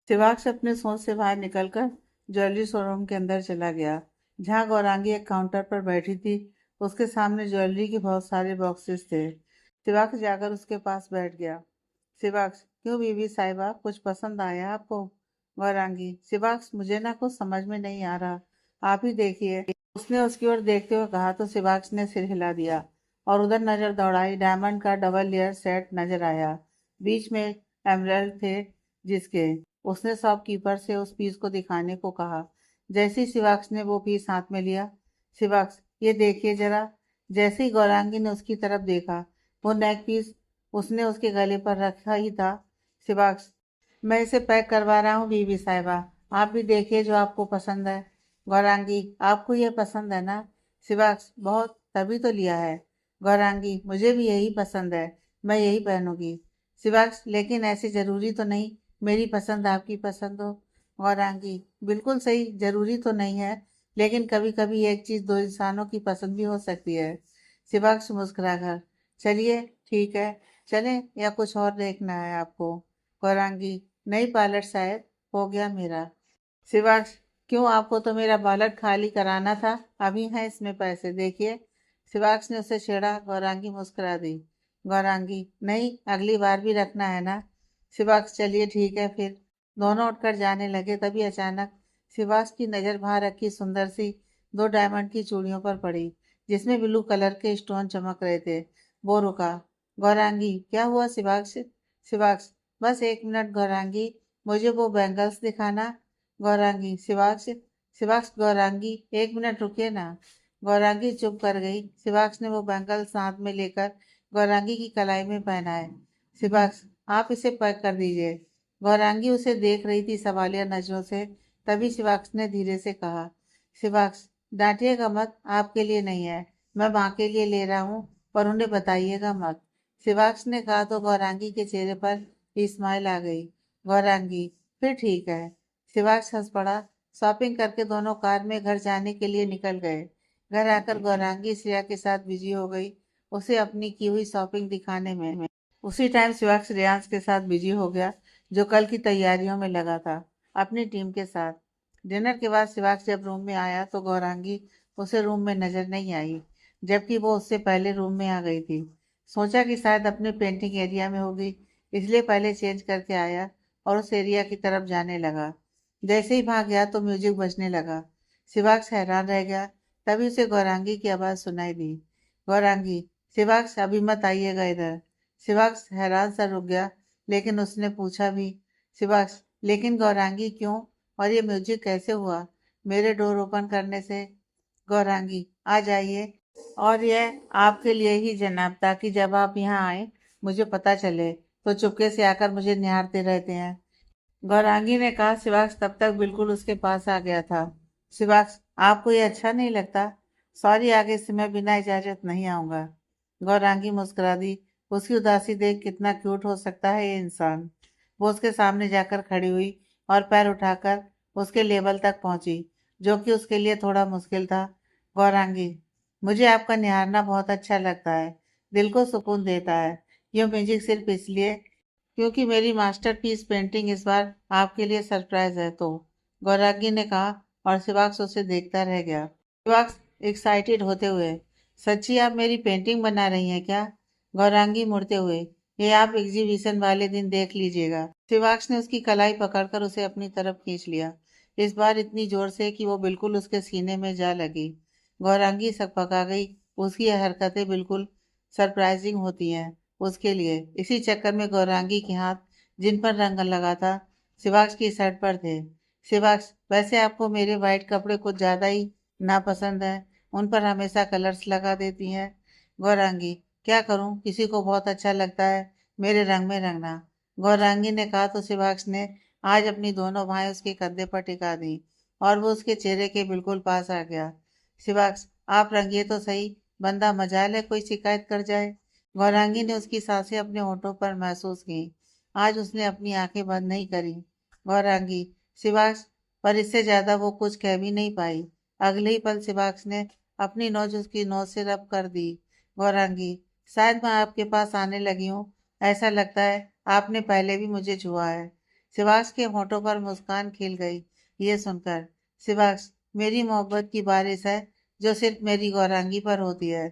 शिवाक्ष अपने सोच से बाहर निकलकर ज्वेलरी शोरूम के अंदर चला गया, जहां गौरांगी एक काउंटर पर बैठी थी। उसके सामने ज्वेलरी के बहुत सारे बॉक्सेस थे। शिवाक्ष जाकर उसके पास बैठ गया। शिवाक्ष, क्यों बीवी साहिबा, कुछ पसंद आया आपको? गौरांगी, शिवाक्ष, मुझे ना कुछ समझ में नहीं आ रहा, आप ही देखिए। उसने उसकी ओर देखते हुए कहा तो शिवाक्ष ने सिर हिला दिया और उधर नजर दौड़ाई। डायमंड का डबल लेयर सेट नजर आया, बीच में एमराल्ड थे, जिसके उसने शॉपकीपर से उस पीस को दिखाने को कहा। जैसे ही शिवाक्ष ने वो पीस हाथ में लिया, शिवाक्ष, ये देखिए जरा। जैसे ही गौरांगी ने उसकी तरफ देखा, वो नेक पीस उसने उसके गले पर रखा ही था। शिवाक्ष, मैं इसे पैक करवा रहा हूँ बीवी साहिबा, आप भी देखिए जो आपको पसंद है। गौरांगी, आपको ये पसंद है ना? शिवाक्ष, बहुत, तभी तो लिया है। गौरांगी, मुझे भी यही पसंद है, मैं यही पहनूंगी। शिवाक्ष, लेकिन ऐसे जरूरी तो नहीं मेरी पसंद आपकी पसंद हो। गौरांगी, बिल्कुल सही, जरूरी तो नहीं है, लेकिन कभी कभी एक चीज दो इंसानों की पसंद भी हो सकती है। शिवाक्ष मुस्कुराकर, चलिए ठीक है, चलें या कुछ और देखना है आपको? गौरांगी, नहीं पायलट साहब, हो गया मेरा। शिवाक्ष, क्यों, आपको तो मेरा पायलट खाली कराना था, अभी है इसमें पैसे, देखिए। शिवाक्ष ने उसे छेड़ा। गौरांगी मुस्कुरा दी। गौरांगी, नहीं, अगली बार भी रखना है ना? शिवाक्ष, चलिए ठीक है फिर। दोनों उठकर जाने लगे, तभी अचानक शिवाक्ष की नजर वहां रखी सुंदर सी दो डायमंड की चूड़ियों पर पड़ी, जिसमें ब्लू कलर के स्टोन चमक रहे थे। वो रुका। गौरांगी, क्या हुआ शिवाक्ष? शिवाक्ष, बस एक मिनट गौरांगी, मुझे वो बैंगल्स दिखाना। गौरांगी, शिवाक्ष, शिवाक्ष, गौरांगी, एक मिनट रुकिए ना। गौरांगी चुप कर गई। शिवाक्ष ने वो बैंगल्स हाथ में लेकर गौरांगी की कलाई में पहनाए। शिवाक्ष, आप इसे पैक कर दीजिए। गौरांगी उसे देख रही थी सवालिया नजरों से, तभी शिवाक्ष ने धीरे से कहा। शिवाक्ष, डांटिएगा मत, आपके लिए नहीं है, मैं माँ के लिए ले रहा हूँ, पर उन्हें बताइएगा मत। शिवाक्ष ने कहा तो गौरांगी के चेहरे पर स्माइल आ गई। गौरांगी, फिर ठीक है। शिवाक्ष हंस पड़ा। शॉपिंग करके दोनों कार में घर जाने के लिए निकल गए। घर आकर गौरांगी श्रेया के साथ बिजी हो गई, उसे अपनी की हुई शॉपिंग दिखाने में। उसी टाइम शिवाक्ष रेयांश के साथ बिजी हो गया, जो कल की तैयारियों में लगा था अपनी टीम के साथ। डिनर के बाद शिवाक्ष जब रूम में आया तो गौरांगी उसे रूम में नजर नहीं आई, जबकि वो उससे पहले रूम में आ गई थी। सोचा कि शायद अपने पेंटिंग एरिया में होगी, इसलिए पहले चेंज करके आया और उस एरिया की तरफ जाने लगा। जैसे ही वहां गया तो म्यूजिक बजने लगा। शिवाक्ष हैरान रह गया। तभी उसे गौरांगी की आवाज सुनाई दी। गौरांगी, शिवाक्ष, अभी मत आइएगा इधर। शिवाक्ष हैरान सा रुक गया, लेकिन उसने पूछा भी। शिवाक्ष, लेकिन गौरांगी क्यों, और ये म्यूजिक कैसे हुआ मेरे डोर ओपन करने से? गौरांगी, आ जाइए, और यह आपके लिए ही जनाब, ताकि जब आप यहाँ आए मुझे पता चले तो चुपके से आकर मुझे निहारते रहते हैं। गौरांगी ने कहा। शिवाक्ष तब तक बिल्कुल उसके पास आ गया था। शिवाक्ष, आपको ये अच्छा नहीं लगता? सॉरी, आगे से मैं बिना इजाजत नहीं आऊंगा। गौरांगी मुस्कुरा दी। उसकी उदासी देख कितना क्यूट हो सकता है ये इंसान। वो उसके सामने जाकर खड़ी हुई और पैर उठाकर उसके लेवल तक पहुंची, जो कि उसके लिए थोड़ा मुश्किल था। गौरांगी, मुझे आपका निहारना बहुत अच्छा लगता है, दिल को सुकून देता है। ये म्यूजिक सिर्फ इसलिए क्योंकि मेरी मास्टरपीस पेंटिंग इस बार आपके लिए सरप्राइज है, तो गौरांगी ने कहा, और शिवाक्ष उसे देखता रह गया। शिवाक्ष एक्साइटेड होते हुए, सच्ची आप मेरी पेंटिंग बना रही हैं क्या? गौरांगी मुड़ते हुए, ये आप एग्जीबिशन वाले दिन देख लीजिएगा। शिवाक्ष ने उसकी कलाई पकड़कर उसे अपनी तरफ खींच लिया, इस बार इतनी जोर से कि वो बिल्कुल उसके सीने में जा लगी। गौरांगी सकपका गई। उसकी यह हरकतें बिल्कुल सरप्राइजिंग होती हैं उसके लिए। इसी चक्कर में गौरांगी के हाथ, जिन पर रंग लगा था, शिवाक्ष की शर्ट पर थे। शिवाक्ष, वैसे आपको मेरे वाइट कपड़े कुछ ज्यादा ही नापसंद है, उन पर हमेशा कलर्स लगा देती हैं। गौरांगी, क्या करूं, किसी को बहुत अच्छा लगता है मेरे रंग में रंगना। गौरांगी ने कहा तो शिवाक्ष ने आज अपनी दोनों बाहें उसके कंधे पर टिका दी और वो उसके चेहरे के बिल्कुल पास आ गया। शिवाक्ष, आप रंगिए तो सही, बंदा मजाल है कोई शिकायत कर जाए। गौरांगी ने उसकी सांसें अपने होठों पर महसूस की। आज उसने अपनी आंखें बंद नहीं करी। गौरांगी, शिवाक्ष, पर इससे ज्यादा वो कुछ कह भी नहीं पाई। अगले ही पल शिवाक्ष ने अपनी नोच उसकी नोच से रब कर दी। गौरांगी, शायद मैं आपके पास आने लगी हूँ, ऐसा लगता है आपने पहले भी मुझे छुआ है। शिवाक्ष के होठों पर मुस्कान खिल गई ये सुनकर। शिवाक्ष, मेरी मोहब्बत की बारिश है जो सिर्फ मेरी गौरांगी पर होती है,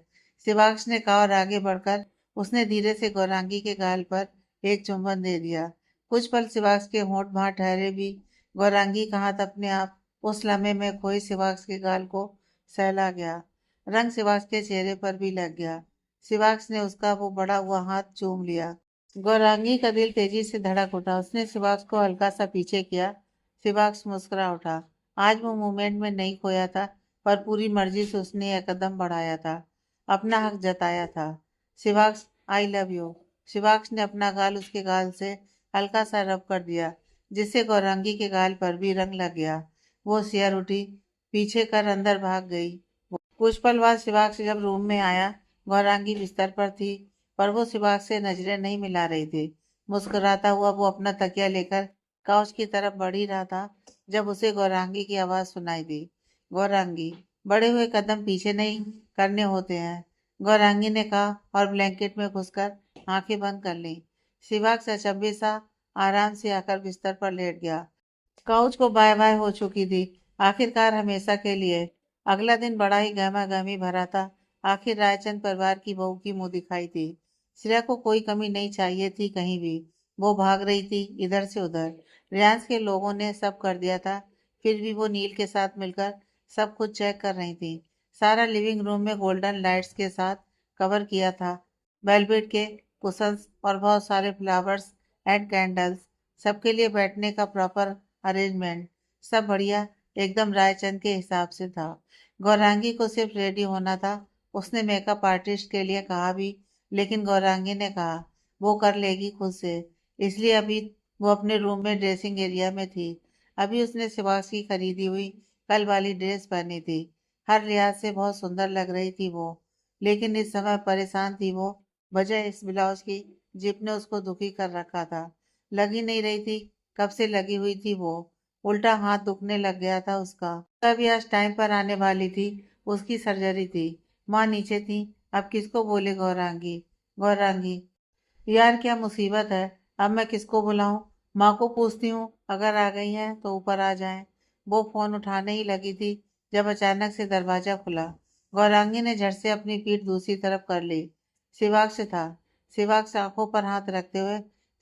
शिवाक्ष ने कहा और आगे बढ़कर उसने धीरे से गौरांगी के गाल पर एक चुंबन दे दिया। कुछ पल शिवाक्ष के होंठ वहां ठहरे भी गौरांगी का हाथ अपने आप उस लम्हे में खोई शिवाक्ष के गाल को सहला गया। रंग शिवाक्ष के चेहरे पर भी लग गया। शिवाक्ष ने उसका वो बड़ा हुआ हाथ चूम लिया। गौरांगी का दिल तेजी से धड़क उठा। उसने शिवाक्ष को हल्का सा पीछे किया। शिवाक्ष मुस्कुरा उठा। आज वो मूवमेंट में नहीं खोया था, पर पूरी मर्जी से उसने एक कदम बढ़ाया था, अपना हक जताया था। Shivaksh, I love you. Shivaksh ने अपना गाल उसके गाल से हल्का सा रब कर दिया, जिससे गौरांगी के गाल पर भी रंग लग गया। वो सियर उठी, पीछे कर अंदर भाग गई। कुछ पल बाद शिवाक्ष जब रूम में आया, गौरांगी बिस्तर पर थी, पर वो शिवाक्ष से नजरें नहीं मिला रही थी। मुस्कुराता हुआ वो अपना तकिया लेकर काउच की तरफ बढ़ ही रहा था, जब उसे गौरांगी की आवाज सुनाई दी। गौरांगी, बड़े हुए कदम पीछे नहीं करने होते हैं, गौरांगी ने कहा और ब्लैंकेट में घुसकर आंखें बंद कर ली। शिवाक्ष अचंभे सा आराम से आकर बिस्तर पर लेट गया। काउच को बाय बाय हो चुकी थी, आखिरकार हमेशा के लिए। अगला दिन बड़ा ही गहमा गहमी भरा था। आखिर रायचंद परिवार की बहू की मुंह दिखाई थी। श्रेया को कोई कमी नहीं चाहिए थी कहीं भी। वो भाग रही थी इधर से उधर। रियांस के लोगों ने सब कर दिया था, फिर भी वो नील के साथ मिलकर सब कुछ चेक कर रही थी। सारा लिविंग रूम में गोल्डन लाइट्स के साथ कवर किया था। वेलवेट के कुशन्स और बहुत सारे फ्लावर्स एंड कैंडल्स, सबके लिए बैठने का प्रॉपर अरेंजमेंट, सब बढ़िया, एकदम रायचंद के हिसाब से था। गौरांगी को सिर्फ रेडी होना था। उसने मेकअप आर्टिस्ट के लिए कहा भी, लेकिन गौरांगी ने कहा वो कर लेगी खुद से, इसलिए अभी वो अपने रूम में ड्रेसिंग एरिया में थी। अभी उसने शिवाक्ष की खरीदी हुई कल वाली ड्रेस पहनी थी। हर लिहाज से बहुत सुंदर लग रही थी वो, लेकिन इस समय परेशान थी वो, वजह इस ब्लाउज की जिप ने उसको दुखी कर रखा था। लगी नहीं रही थी, कब से लगी हुई थी वो। उल्टा हाथ दुखने लग गया था उसका। तभी आज टाइम पर आने वाली थी, उसकी सर्जरी थी। माँ नीचे थी, अब किसको बोले गौरांगी। गौरांगी, यार क्या मुसीबत है, अब मैं किसको बुलाऊं। माँ को पूछती हूँ, अगर आ गई हैं तो ऊपर आ जाएं। वो फोन उठाने ही लगी थी जब अचानक से दरवाजा खुला। गौरांगी ने झट से अपनी पीठ दूसरी तरफ कर ली। शिवाक्ष था। शिवाक्ष आंखों पर हाथ रखते हुए,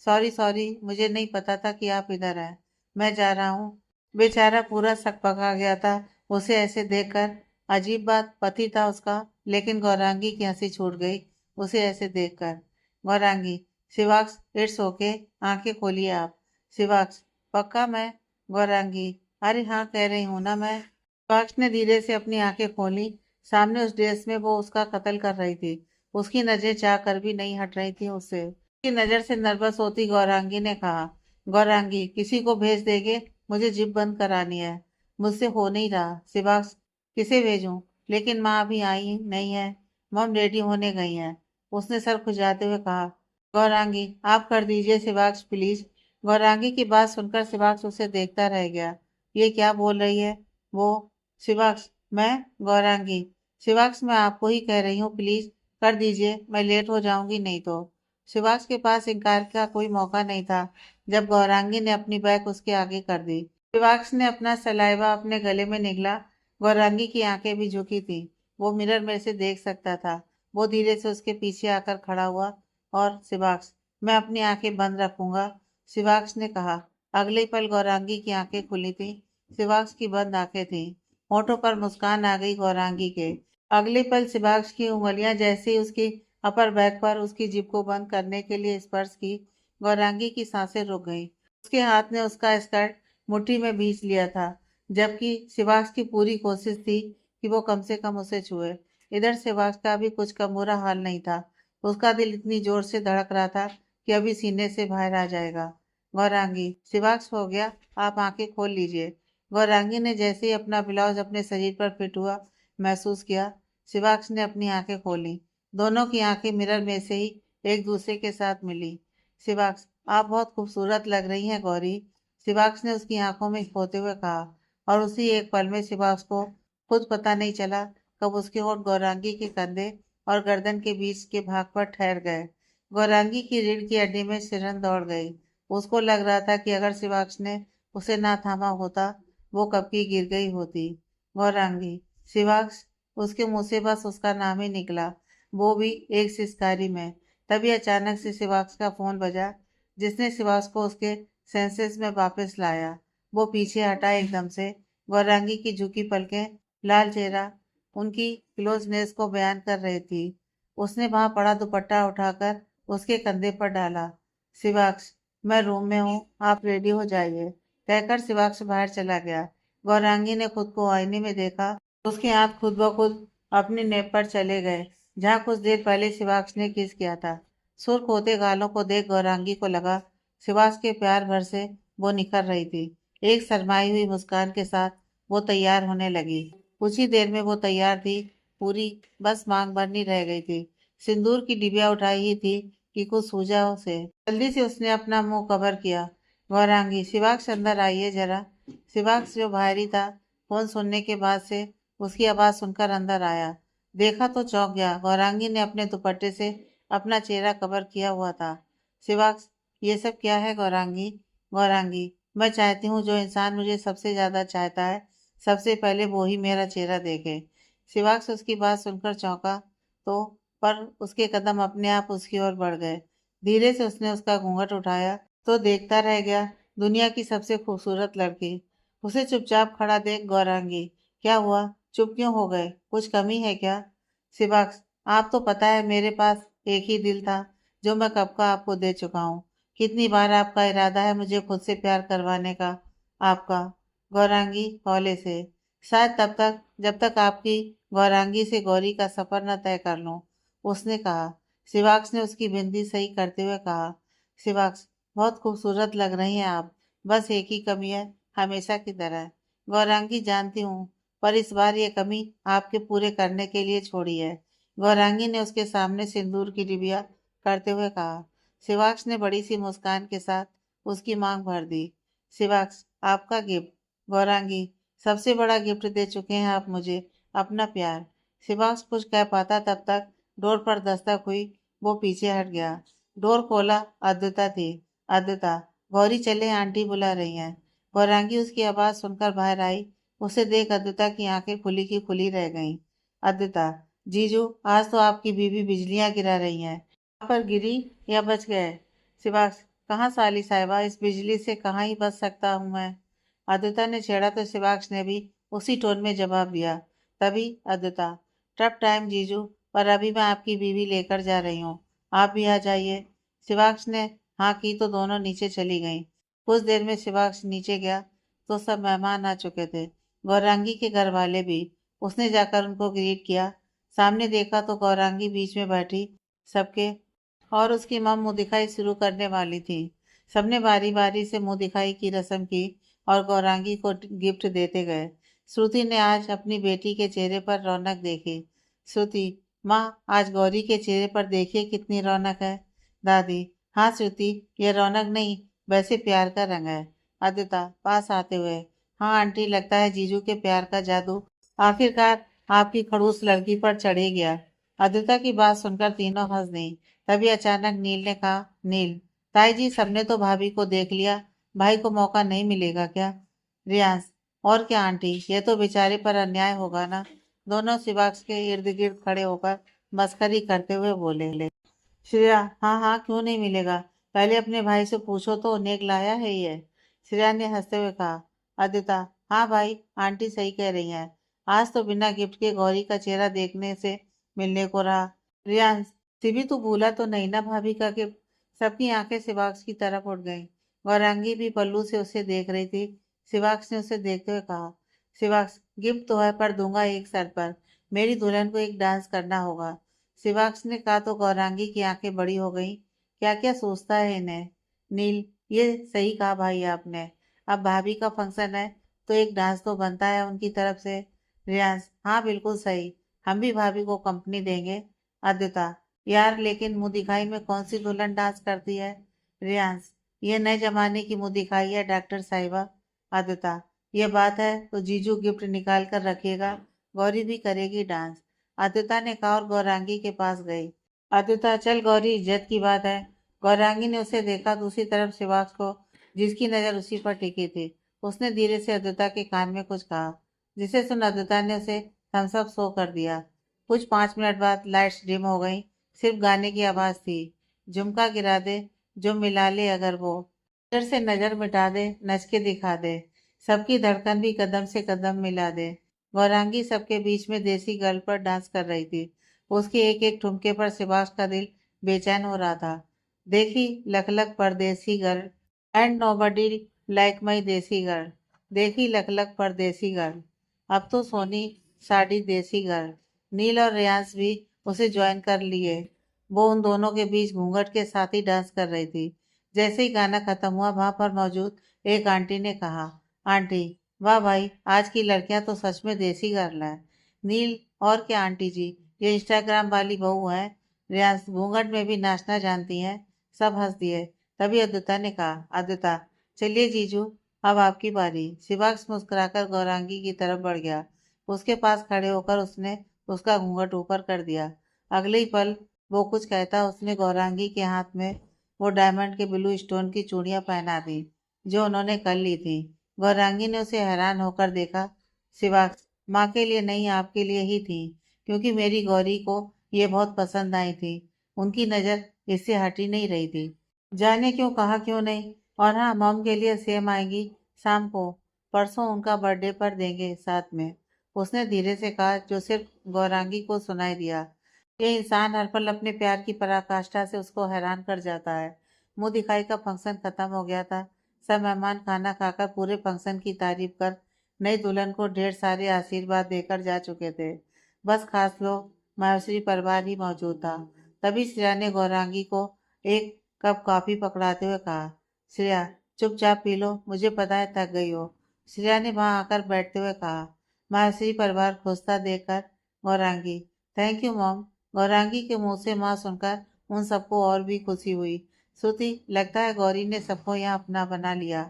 सॉरी सॉरी, मुझे नहीं पता था कि आप इधर हैं, मैं जा रहा हूँ। बेचारा पूरा सकपका गया था उसे ऐसे देखकर। अजीब बात, पति था उसका, लेकिन गौरांगी की हंसी छूट गई उसे ऐसे देखकर। गौरांगी, शिवाक्ष, इट्स ओके, आंखें खोलिए आप। शिवाक्ष, पक्का मैं। गौरांगी, अरे हाँ कह रही हूँ ना मैं। शिवाक्ष ने धीरे से अपनी आंखें खोली। सामने उस ड्रेस में वो उसका कत्ल कर रही थी। उसकी नजरें चाह कर भी नहीं हट रही थी उससे। उसकी नजर से नर्वस होती गौरांगी ने कहा, गौरांगी, किसी को भेज देंगे, मुझे जिप बंद करानी है, मुझसे हो नहीं रहा। शिवाक्ष, किसे भेजूं, लेकिन माँ अभी आई नहीं है, मम रेडी होने गई हैं, उसने सर खुजाते हुए कहा। गौरांगी, आप कर दीजिए शिवाक्ष प्लीज। गौरांगी की बात सुनकर शिवाक्ष उसे देखता रह गया। ये क्या बोल रही है वो। शिवाक्ष, मैं। गौरांगी, शिवाक्ष, मैं आपको ही कह रही हूँ, प्लीज कर दीजिए, मैं लेट हो जाऊंगी नहीं तो। शिवाक्ष के पास इनकार का कोई मौका नहीं था जब गौरांगी ने अपनी बैग उसके आगे कर दी। शिवाक्ष ने अपना सलाइवा अपने गले में निगला। गौरांगी की आंखें भी झुकी थी। वो मिरर में से देख सकता था। वो धीरे से उसके पीछे आकर खड़ा हुआ और, शिवाक्ष, मैं अपनी आंखें बंद रखूंगा, शिवाक्ष ने कहा। अगले ही पल गौरांगी की आंखें खुली थी। शिवाक्ष की बंद आंखें थी। होठों पर मुस्कान आ गई गौरांगी के। अगले पल शिवाक्ष की उंगलियां जैसे ही उसकी अपर बैक पर उसकी जिप को बंद करने के लिए स्पर्श की, गौरांगी की सांसें रुक गईं। उसके हाथ ने उसका स्कर्ट मुट्ठी में भींच लिया था, जबकि शिवाक्ष की पूरी कोशिश थी कि वो कम से कम उसे छुए। इधर शिवाक्ष का भी कुछ कम बुरा हाल नहीं था। उसका दिल इतनी जोर से धड़क रहा था कि अभी सीने से बाहर आ जाएगा। गौरांगी, शिवाक्ष, हो गया, आप आंखें खोल लीजिए। गौरांगी ने जैसे ही अपना ब्लाउज अपने शरीर पर फिट हुआ महसूस किया, शिवाक्ष ने अपनी आंखें खोली। दोनों की आंखें मिरर में से ही एक दूसरे के साथ मिली। शिवाक्ष, आप बहुत खूबसूरत लग रही हैं गौरी, शिवाक्ष ने उसकी आंखों में खोते हुए कहा। और उसी एक पल में शिवाक्ष को खुद पता नहीं चला कब उसके होंठ गौरांगी के कंधे और गर्दन के बीच के भाग पर ठहर गए। गौरांगी की रीढ़ की हड्डी में सिरन दौड़ गई। उसको लग रहा था कि अगर शिवाक्ष ने उसे ना थामा होता वो कब की गिर गई होती। गौरांगी, शिवाक्ष, उसके मुंह से बस उसका नाम ही निकला, वो भी एक सिसकारी में। तभी अचानक से शिवाक्ष का फोन बजा, जिसने शिवाक्ष को उसके सेंसेस में वापस लाया। वो पीछे हटा एकदम से। गौरांगी की झुकी पलकें, लाल चेहरा उनकी क्लोजनेस को बयान कर रही थी। उसने वहां पड़ा दुपट्टा उठाकर उसके कंधे पर डाला। शिवाक्ष, मैं रूम में हूँ, आप रेडी हो जाइए, कहकर शिवाक्ष बाहर चला गया। गौरांगी ने खुद को आईने में देखा। उसके हाथ खुद ब खुद अपनी नेप पर चले गए, जहाँ कुछ देर पहले शिवाक्ष ने किस किया था। सुर्ख होते गालों को देख गौरांगी को लगा शिवाक्ष के प्यार भर से वो निखर रही थी। एक शर्माई हुई मुस्कान के साथ वो तैयार होने लगी। कुछ ही देर में वो तैयार थी, पूरी, बस मांग भरनी रह गई थी। सिंदूर की डिबिया उठाई ही थी कि कुछ सूझा उसे। जल्दी से उसने अपना मुंह कवर किया। गौरांगी, शिवाक्ष अंदर आइए जरा। शिवाक्ष जो बाहर ही था, फोन सुनने के बाद से उसकी आवाज सुनकर अंदर आया। देखा तो चौंक गया। गौरांगी ने अपने दुपट्टे से अपना चेहरा कवर किया हुआ था। शिवाक्ष, ये सब क्या है गौरांगी? गौरांगी, मैं चाहती हूँ जो इंसान मुझे सबसे ज्यादा चाहता है, सबसे पहले वो ही मेरा चेहरा देखे। शिवाक्ष उसकी बात सुनकर चौंका, तो पर उसके कदम अपने आप उसकी ओर बढ़ गए। धीरे से उसने उसका घूंघट उठाया तो देखता रह गया दुनिया की सबसे खूबसूरत लड़की। उसे चुपचाप खड़ा देख गौरांगी, क्या हुआ, चुप क्यों हो गए, कुछ कमी है क्या? शिवाक्ष, आप तो पता है मेरे पास एक ही दिल था, जो मैं कब का आपको दे चुका हूँ। कितनी बार आपका इरादा है मुझे खुद से प्यार करवाने का? आपका? गौरांगी हौले से, शायद तब तक जब तक आपकी गौरांगी से गौरी का सफर न तय कर लूं, उसने कहा। शिवाक्ष ने उसकी बिंदी सही करते हुए कहा। शिवाक्ष, बहुत खूबसूरत लग रही हैं आप, बस एक ही कमी है, हमेशा की तरह। गौरांगी, जानती हूँ, पर इस बार ये कमी आपके पूरे करने के लिए छोड़ी है। गौरांगी ने उसके सामने सिंदूर की डिबिया करते हुए कहा। शिवाक्ष ने बड़ी सी मुस्कान के साथ उसकी मांग भर दी। शिवाक्ष, आपका गिफ्ट। गौरांगी, सबसे बड़ा गिफ्ट दे चुके हैं आप मुझे, अपना प्यार। शिवाक्ष कुछ कह पाता तब तक डोर पर दस्तक हुई। वो पीछे हट गया। डोर खोला, अद्विता थी। अद्विता, गौरी चले, आंटी बुला रही हैं। गौरांगी उसकी आवाज सुनकर बाहर आई। उसे देख अद्विता की आंखें खुली की खुली रह गईं। अद्विता, जीजू, आज तो आपकी बीवी बिजलियां गिरा रही हैं। आप पर गिरी या बच गए? शिवाक्ष, कहाँ साली साहिबा, इस बिजली से कहाँ ही बच सकता हूँ मैं। अद्विता ने छेड़ा तो शिवाक्ष ने भी उसी टोन में जवाब दिया। तभी अद्विता, टफ टाइम जीजू, पर अभी मैं आपकी बीवी लेकर जा रही हूँ, आप भी आ जाइए। शिवाक्ष ने हाँ की तो दोनों नीचे चली गईं। कुछ देर में शिवाक्ष नीचे गया तो सब मेहमान आ चुके थे, गौरांगी के घर वाले भी। उसने जाकर उनको ग्रीट किया। सामने देखा तो गौरांगी बीच में बैठी सबके और उसकी मां मुंह दिखाई शुरू करने वाली थी। सबने बारी बारी से मुंह दिखाई की रस्म की और गौरांगी को गिफ्ट देते गए। श्रुति ने आज अपनी बेटी के चेहरे पर रौनक देखी। श्रुति, माँ, आज गौरी के चेहरे पर देखिए कितनी रौनक है। दादी, हाँ श्रुति, ये रौनक नहीं, वैसे प्यार का रंग है। अदिता पास आते हुए, हाँ आंटी, लगता है जीजू के प्यार का जादू आखिरकार आपकी खड़ूस लड़की पर चढ़े गया। अदिता की बात सुनकर तीनों हंस दी। तभी अचानक नील ने कहा, नील, ताई जी, सबने तो भाभी को देख लिया, भाई को मौका नहीं मिलेगा क्या? रियांश, और क्या आंटी, ये तो बेचारे पर अन्याय होगा ना। दोनों शिवाक्ष के इर्द गिर्द खड़े होकर मस्करी करते हुए बोले। श्रेया, हाँ हाँ, क्यों नहीं मिलेगा, पहले अपने भाई से पूछो तो, नेक लाया है ये। श्रेया ने हंसते हुए कहा। अदिता, हाँ भाई, आंटी सही कह रही हैं, आज तो बिना गिफ्ट के गौरी का चेहरा देखने से मिलने को रहा। रियांश, सिभी तू भूला तो नहीं ना भाभी का गिफ्ट? सबकी आंखें शिवाक्ष की तरफ उठ गईं। गौरांगी भी पल्लू से उसे देख रही थी। शिवाक्ष ने उसे देखते हुए कहा। शिवाक्ष, गिफ्ट तो है, पर दूंगा एक शर्त पर, मेरी दुल्हन को एक डांस करना होगा। शिवाक्ष ने कहा तो गौरांगी की आंखें बड़ी हो गईं। क्या क्या सोचता है इन्हें। नील, ये सही कहा भाई आपने, अब भाभी का फंक्शन है तो एक डांस तो बनता है उनकी तरफ से। रियांश, हाँ बिल्कुल सही, हम भी भाभी को कंपनी देंगे। अद्विता, यार लेकिन मुंह दिखाई में कौन सी दुल्हन डांस करती है? रियांश, ये नए जमाने की मुंह दिखाई है डॉक्टर साहिबा। अद्विता, ये बात है तो जीजू गिफ्ट निकाल कर रखिएगा, गौरी भी करेगी डांस। अद्विता ने कहा और गौरांगी के पास गई। अद्विता, चल गौरी, इज्जत की बात है, गौरांगी ने उसे देखा। दूसरी तरफ शिवाक्ष को, जिसकी नजर उसी पर टिकी थी, उसने धीरे से अद्विता के कान में कुछ कहा, जिसे सुन अद्विता ने उसे थम्स अप शो कर दिया। कुछ 5 मिनट बाद लाइट्स डिम हो गई। सिर्फ गाने की आवाज थी। झुमका गिरा दे, जो मिला ले अगर वो, नजर से नजर मिटा दे, नच के दिखा दे, सबकी धड़कन भी कदम से कदम मिला दे। गौरांगी सबके बीच में देसी गर्ल पर डांस कर रही थी। उसके एक एक ठुमके पर शिवाक्ष का दिल बेचैन हो रहा था। देखी लख लख परदेसी girl, and nobody like my देसी गर्ल। देखी लख लख परदेसी गर्ल। अब तो सोनी साड़ी देसी गर्ल। नील और रियांश भी उसे ज्वाइन कर लिए। वो उन दोनों के बीच घूंघट के साथ ही डांस कर रही थी। जैसे ही गाना खत्म हुआ, वहां पर मौजूद एक आंटी ने कहा, आंटी, वाह भाई, आज की लड़कियां तो सच में देसी गर्ल है। नील, और क्या आंटी जी, ये इंस्टाग्राम वाली बहू है। रियांश, घूंघट में भी नाचना जानती हैं। सब हंस दिए। तभी अद्विता ने कहा, अद्विता, चलिए जीजू, अब आपकी बारी। शिवाक्ष मुस्कुराकर गौरांगी की तरफ बढ़ गया। उसके पास खड़े होकर उसने उसका घूंघट ऊपर कर दिया। अगले ही पल वो कुछ कहता, उसने गौरांगी के हाथ में वो डायमंड के ब्लू स्टोन की चूड़ियां पहना दी, जो उन्होंने कल ली थी। गौरांगी ने उसे हैरान होकर देखा। शिवाक्ष, माँ के लिए नहीं, आपके लिए ही थी, क्योंकि मेरी गौरी को ये बहुत पसंद आई थी। उनकी नजर इससे हटी नहीं रही थी। जाने क्यों कहा क्यों नहीं। और हाँ, मॉम के लिए सेम आएगी शाम को। परसों उनका बर्थडे पर देंगे साथ में, उसने धीरे से कहा, जो सिर्फ गौरांगी को सुनाई दिया। ये इंसान हर पल अपने प्यार की पराकाष्ठा से उसको हैरान कर जाता है। मुंह दिखाई का फंक्शन खत्म हो गया था। सब मेहमान खाना खाकर पूरे फंक्शन की तारीफ कर नई दुल्हन को ढेर सारे आशीर्वाद देकर जा चुके थे। बस खास लोग, मायूसी परिवार ही मौजूद था। तभी श्रेया ने गौरांगी को एक कप कॉफी पकड़ाते हुए कहा, श्रेया, चुपचाप पी लो, मुझे पता है थक गई हो। श्रेया ने वहां आकर बैठते हुए कहा। मायूसी परिवार खुशता देखकर Gaurangi, thank you mom. Gaurangi के मुंह से माँ सुनकर उन सबको और भी खुशी हुई। श्रुति, लगता है गौरी ने सबको यहाँ अपना बना लिया।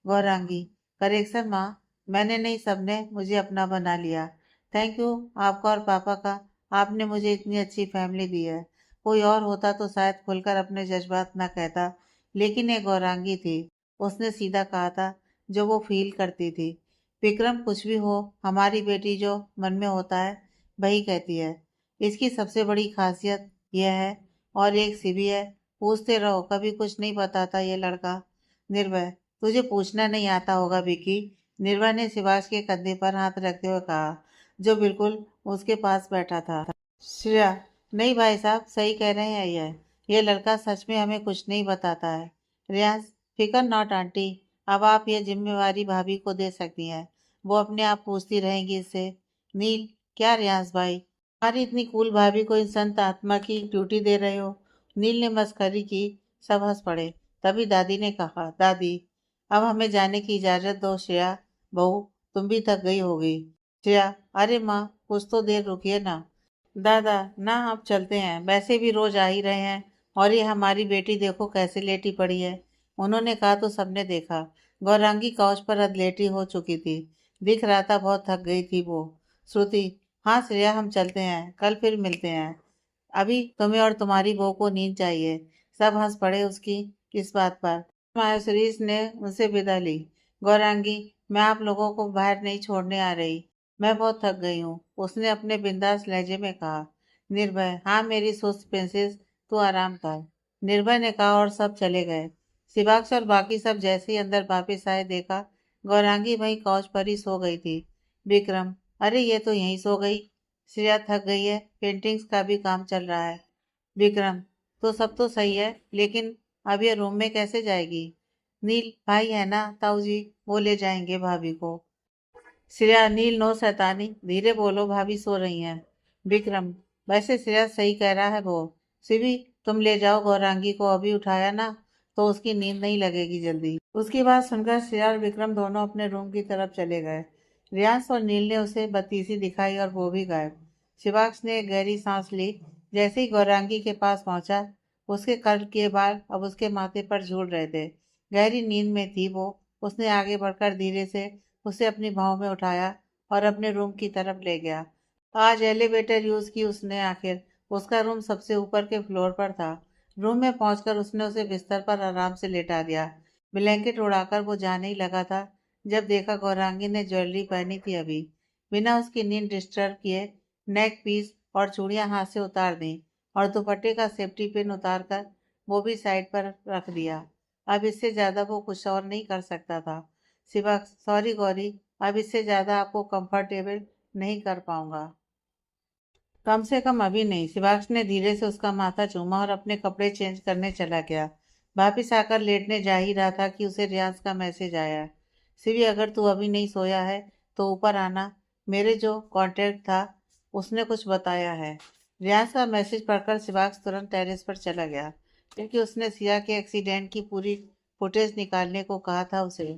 गौरांगी, करेक्शन माँ, मैंने नहीं, सबने मुझे अपना बना लिया। थैंक यू आपका और पापा का, आपने मुझे इतनी अच्छी फैमिली दी है। कोई और होता तो शायद खुलकर अपने जज्बात ना कहता, लेकिन ये गौरांगी थी। उसने सीधा कहा था जो वो फील करती थी। विक्रम, कुछ भी हो, हमारी बेटी जो मन में होता है वही कहती है। इसकी सबसे बड़ी खासियत यह है, और एक सी भी है, पूछते रहो, कभी कुछ नहीं बताता ये लड़का। निर्भय, तुझे पूछना नहीं आता होगा विकी। निर्भय ने शिवाश के कंधे पर हाथ रखते हुए कहा, जो बिल्कुल उसके पास बैठा था। श्रेया, नहीं भाई साहब, सही कह रहे हैं ये लड़का सच में हमें कुछ नहीं बताता है। रियांश, फिकर नॉट आंटी, अब आप ये जिम्मेवारी भाभी को दे सकती हैं। वो अपने आप पूछती रहेंगी इससे। नील, क्या रियांश भाई, हमारी इतनी कूल भाभी को इन संत आत्मा की ड्यूटी दे रहे हो। नील ने मस्करी की। सब हंस पड़े। तभी दादी ने कहा, दादी, अब हमें जाने की इजाजत दो। श्रेया बहू, तुम भी थक गई होगी। श्रेया, अरे माँ, कुछ तो देर रुकिए ना। दादा, ना, आप चलते हैं, वैसे भी रोज आ ही रहे हैं। और ये हमारी बेटी देखो कैसे लेटी पड़ी है। उन्होंने कहा तो सबने देखा। गौरांगी काउच पर अधलेटी हो चुकी थी। दिख रहा था बहुत थक गई थी वो। श्रुति, हाँ श्रेया, हम चलते हैं, कल फिर मिलते हैं। अभी तुम्हें और तुम्हारी बहू को नींद चाहिए। सब हंस पड़े उसकी इस बात पर। मायूसरीस ने उनसे विदा ली। गौरांगी, मैं आप लोगों को बाहर नहीं छोड़ने आ रही, मैं बहुत थक गई हूँ, उसने अपने बिंदास लहजे में कहा। निर्भय, हाँ मेरी सुस्त प्रिंसेस, तू आराम कर। निर्भय ने कहा और सब चले गए। शिवाक्ष और बाकी सब जैसे ही अंदर वापिस आए, देखा गौरांगी वहीं काउच पर ही सो गई थी। विक्रम, अरे ये तो यहीं सो गई। श्रेया थक गई है, पेंटिंग्स का भी काम चल रहा है। विक्रम, तो सब तो सही है, लेकिन अब ये रूम में कैसे जाएगी। नील भाई है ना, ताऊ जी, वो ले जाएंगे भाभी को। श्रेया, नील, नो शैतानी, धीरे बोलो, भाभी सो रही हैं। विक्रम, वैसे श्रेया सही कह रहा है वो। शिवी, तुम ले जाओ गौरांगी को, अभी उठाया ना तो उसकी नींद नहीं लगेगी जल्दी। उसकी बात सुनकर श्रेया और विक्रम दोनों अपने रूम की तरफ चले गए। रियांश और नील ने उसे बत्तीसी दिखाई और वो भी गायब। शिवाक्ष ने एक गहरी सांस ली। जैसे ही गौरांगी के पास पहुंचा, उसके कल के बाल अब उसके माथे पर झूल रहे थे। गहरी नींद में थी वो। उसने आगे बढ़कर धीरे से उसे अपनी बाहों में उठाया और अपने रूम की तरफ ले गया। आज एलिवेटर यूज की उसने आखिर। उसका रूम सबसे ऊपर के फ्लोर पर था। रूम में पहुंचकर उसने उसे बिस्तर पर आराम से लेटा दिया। ब्लैंकेट उड़ाकर वो जाने ही लगा था जब देखा गौरांगी ने ज्वेलरी पहनी थी अभी। बिना उसकी नींद डिस्टर्ब किए नेक पीस और चूड़ियां हाथ से उतार दी और दुपट्टे का सेफ्टी पिन उतार कर वो भी साइड पर रख दिया। अब इससे ज्यादा वो कुछ और नहीं कर सकता था। सिवा सॉरी गौरी, अब इससे ज्यादा आपको कंफर्टेबल नहीं कर पाऊंगा। कम से कम अभी नहीं। शिवांश ने धीरे से उसका माथा चूमा और अपने कपड़े चेंज करने चला गया। वापिस आकर लेटने जा ही रहा था कि उसे रियाज का मैसेज आया। शिवी, अगर तू अभी नहीं सोया है तो ऊपर आना, मेरे जो कांटेक्ट था उसने कुछ बताया है। रियाज का मैसेज पढ़कर शिवांश तुरंत टेरेस पर चला गया क्योंकि उसने सिया के एक्सीडेंट की पूरी फुटेज निकालने को कहा था उसे।